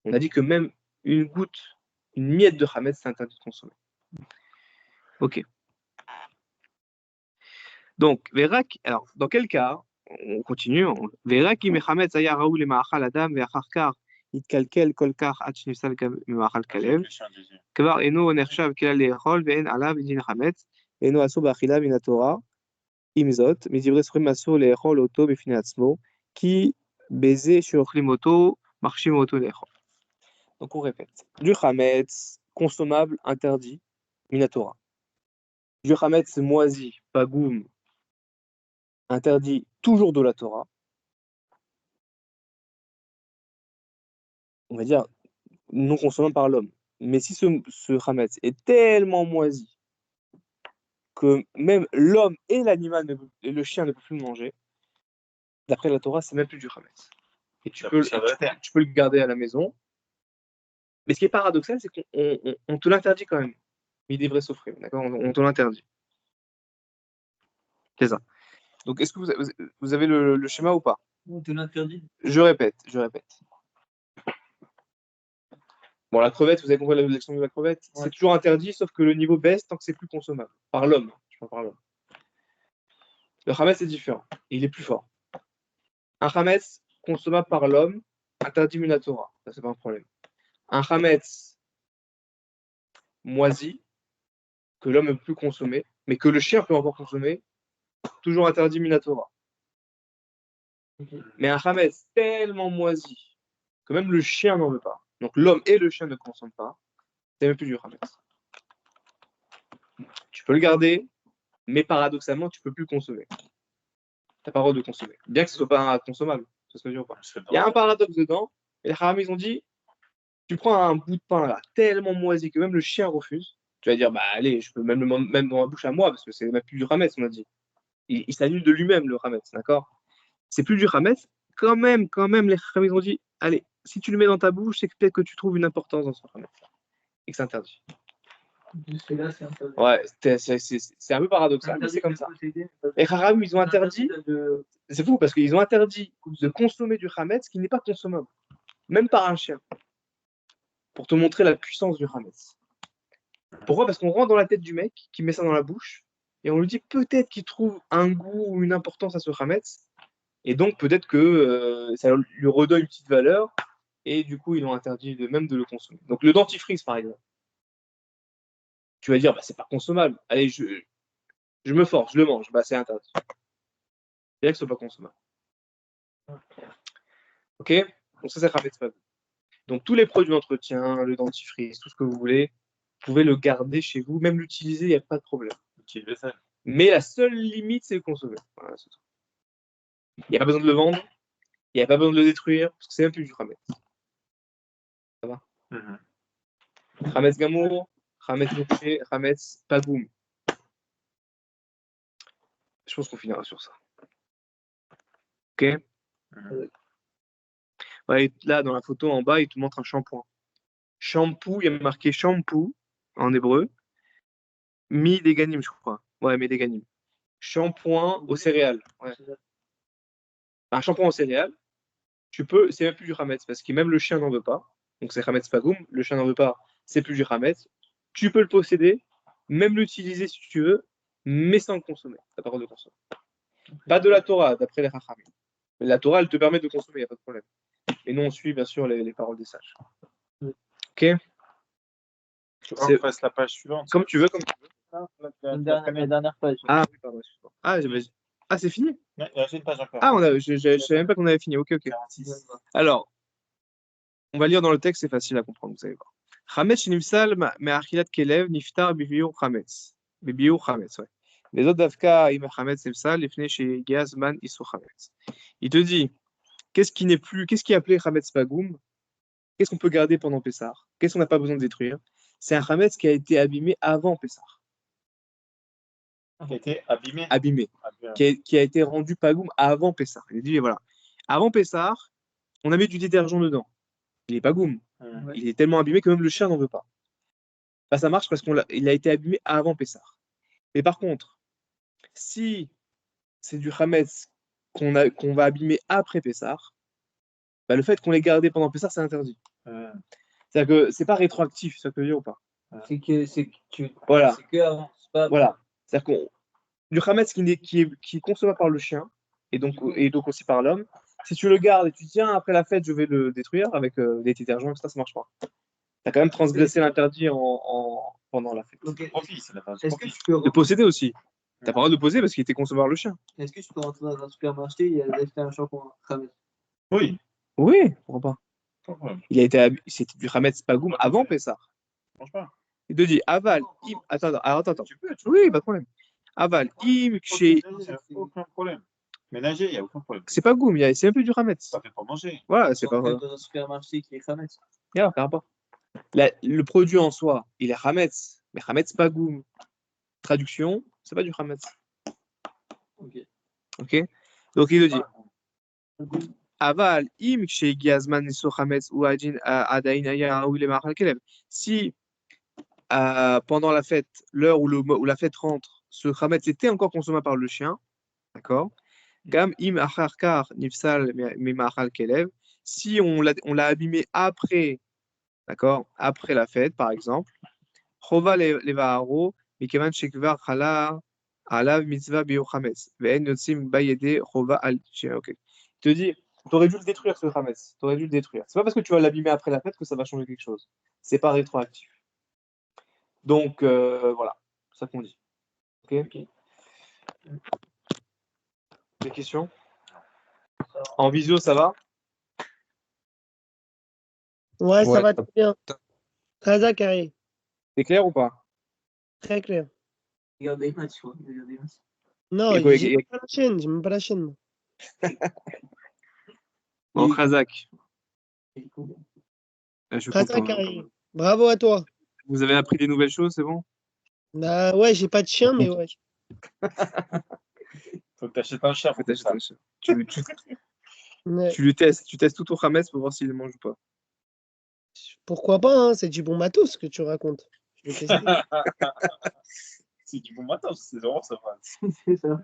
On a dit que même une miette de Hametz c'est interdit de consommer. Ok. Donc, alors dans quel cas, on continue, Verak im Hametz aya raoul le ma'achal adam ve'acharkar יתקלקל כל כך עד שנפסל ממאכל כלב. כבר אינו נחשב כלל לאכול ואין עליו דין חמץ, ואינו אסור באכילה מן התורה. עם זאת, מדברי סופרים אסור לאכול אותו בפני עצמו, כי בזה שאוכלים אותו, מכשירים אותו לאכול. Donc on répète. Du chametz, consommable, interdit, minatora. Du chametz moisi, pagoum, interdit toujours de la Torah. On va dire non consommable par l'homme. Mais si ce chametz est tellement moisi que même l'homme et l'animal et le chien ne peuvent plus le manger, d'après la Torah, c'est même plus du chametz. Et tu peux le garder à la maison. Mais ce qui est paradoxal, c'est qu'on te l'interdit quand même. Il est vrai sauf d'accord, on te l'interdit. C'est ça. Donc, est-ce que vous avez le schéma ou pas? On te l'interdit. Je répète. Bon, la crevette, vous avez compris l'exemple de la crevette? Ouais. C'est toujours interdit, sauf que le niveau baisse tant que c'est plus consommable. Par l'homme. Je parle par l'homme. Le chametz, c'est différent. Il est plus fort. Un chametz consommable par l'homme, interdit minatora. Ça, c'est pas un problème. Un chametz moisi, que l'homme ne peut plus consommer, mais que le chien peut encore consommer, toujours interdit minatora. Okay. Mais un chametz tellement moisi que même le chien n'en veut pas. Donc l'homme et le chien ne consomment pas, c'est même plus du chametz. Tu peux le garder, mais paradoxalement, tu ne peux plus consommer. Tu n'as pas le droit de consommer. Bien que ce ne soit pas consommable. C'est ce que je veux dire ou pas. Il y a un paradoxe dedans, et les haram, ils ont dit, tu prends un bout de pain là, tellement moisi que même le chien refuse, tu vas dire, bah allez, je peux même le mettre dans ma bouche à moi, parce que c'est même plus du chametz, on a dit. Il s'annule de lui-même, le chametz, d'accord? C'est plus du chametz. Quand même, les haram, ils ont dit, allez, si tu le mets dans ta bouche, c'est peut-être que tu trouves une importance dans ce chametz et que c'est interdit. Ouais, c'est un peu paradoxal, mais c'est comme ça. Les haram, ils ont interdit, c'est fou parce qu'ils ont interdit de consommer du chametz qui n'est pas consommable, même par un chien, pour te montrer la puissance du chametz. Pourquoi? Parce qu'on rentre dans la tête du mec qui met ça dans la bouche et on lui dit peut-être qu'il trouve un goût ou une importance à ce chametz et donc peut-être que ça lui redonne une petite valeur et du coup ils ont interdit même de le consommer. Donc le dentifrice par exemple. Tu vas dire, bah, c'est pas consommable. Allez, je me force, je le mange. Bah, c'est interdit. C'est bien que ce soit pas consommable. Ok? Donc ça, c'est chametz pagoum. Donc tous les produits d'entretien, le dentifrice, tout ce que vous voulez, vous pouvez le garder chez vous, même l'utiliser, il n'y a pas de problème. Mais la seule limite, c'est le consommer. Voilà, c'est tout. Il n'y a pas besoin de le vendre, il n'y a pas besoin de le détruire, parce que c'est même plus du chametz. Ça va? Chametz gamour, chametz mokché, chametz pagoum. Je pense qu'on finira sur ça. Ok? Ouais, là, dans la photo en bas, il te montre un shampoing. Shampoo, il y a marqué shampoo en hébreu. Mideganim, je crois. Ouais, Mideganim. Shampoing aux céréales. Ouais. Un shampoing aux céréales, c'est même plus du chametz parce que même le chien n'en veut pas. Donc c'est chametz pagoum. Le chien n'en veut pas, c'est plus du chametz. Tu peux le posséder, même l'utiliser si tu veux, mais sans le consommer. T'as pas le droit de consommer. Pas de la Torah, d'après les Chachamim. Mais la Torah, elle te permet de consommer, il n'y a pas de problème. Et nous, on suit bien sûr les paroles des sages. Ok? On passe la page suivante. Comme tu veux, comme tu veux. La dernière page. Ah, oui, pardon, excuse-moi. Ah, c'est fini? Ouais, il y a une page encore. Ah, je ne savais même pas qu'on avait fini. Ok. 46. Alors, on va lire dans le texte, c'est facile à comprendre, vous savez pas. Chametz shenimsal me'achilat kelev niftar bibiur chametz. Bibiur chametz, ouais. Les autres d'Afka, im chametz nimsal, lifnei shehigia zman isu chametz. Il te dit, qu'est-ce qui est appelé chametz pagoum? Qu'est-ce qu'on peut garder pendant Pessah? Qu'est-ce qu'on n'a pas besoin de détruire? C'est un chametz qui a été abîmé avant Pessah. Qui a été abîmé. Qui a été rendu pagoum avant Pessah. Il dit, voilà. Avant Pessah, on a mis du détergent dedans. Il est pagoum. Il est tellement abîmé que même le chien n'en veut pas. Bah, ça marche parce qu'il a été abîmé avant Pessah. Mais par contre, si c'est du chametz qu'on va abîmer après Pessah, bah, le fait qu'on l'ait gardé pendant Pessah, c'est interdit. C'est-à-dire que c'est pas rétroactif, ça peut dire ou pas? C'est que voilà. C'est que avant. Pas voilà. C'est-à-dire que du chametz qui est consommable par le chien et donc aussi par l'homme, Si tu le gardes et tu tiens, après la fête, je vais le détruire avec des détergents, etc., ça marche pas. Tu as quand même transgressé l'interdit pendant la fête. Donc, Profit, c'est la base. est-ce que tu peux De posséder aussi. Tu n'as pas le droit de posséder parce qu'il était concevoir le chien. est-ce que tu peux rentrer dans un supermarché et acheter un shampoing Khamet? Oui. Oui, pourquoi pas. Pas de problème. C'était du Hametz Pagoum avant Pessah. Mange pas. Il te dit Aval, im. Attends. Tu peux. Oui, pas de problème. Aval, im, chez. Il n'y a aucun problème. Ménager, il n'y a aucun problème. C'est pas Goum, c'est un peu du Hametz. Ça fait pour manger. Voilà, c'est pas. Dans un supermarché qui est Khamet. Yeah, par rapport. Le produit en soi, il est Hametz, mais Hametz Pagoum. Traduction, c'est pas du Hametz. Ok. Ok. Donc il te dit Aval, im, chez Giazman, Nisso Hametz ou Adin, Adain, Aya, ou les Mahal Keleb. Si pendant la fête, l'heure où la fête rentre, ce Hametz était encore consommé par le chien, d'accord? Gam im acharkar nifsal mimachal kelev. Si on l'a abîmé après, d'accord, après la fête, par exemple, chova levaharo mikevan shekvar chala alav mitzvah bio chametz ve'en yotzim bayede chova al. Ok. Il te dit, t'aurais dû le détruire ce chametz, t'aurais dü le détruire. C'est pas parce que tu vas l'abîmer après la fête que ça va changer quelque chose. C'est pas rétroactif. Donc voilà, c'est ça qu'on dit. Ok. Des questions? En visio, ça va? Ouais, ça va très bien. Très carré. C'est clair ou pas? Très clair. Regarde les matchs, quoi. Regarde les matchs. Non, Et quoi, j'ai même pas la chaîne. J'ai même pas la chaîne. moi. Bon, Khazak, je suis Très content. carré. Bravo à toi. Vous avez appris des nouvelles choses, c'est bon? Bah ouais, j'ai pas de chien, mais ouais. Faut que tu achètes un chien. Faut Faut t'acheter un chien. Ouais. Tu testes tout ton Hametz pour voir s'il mange ou pas. Pourquoi pas, hein, c'est du bon matos que tu racontes. Je vais tester. C'est du bon matin, c'est vraiment ça. C'est ça.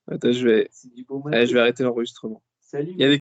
Attends, je vais C'est du bon arrêter l'enregistrement. Salut. Il y a des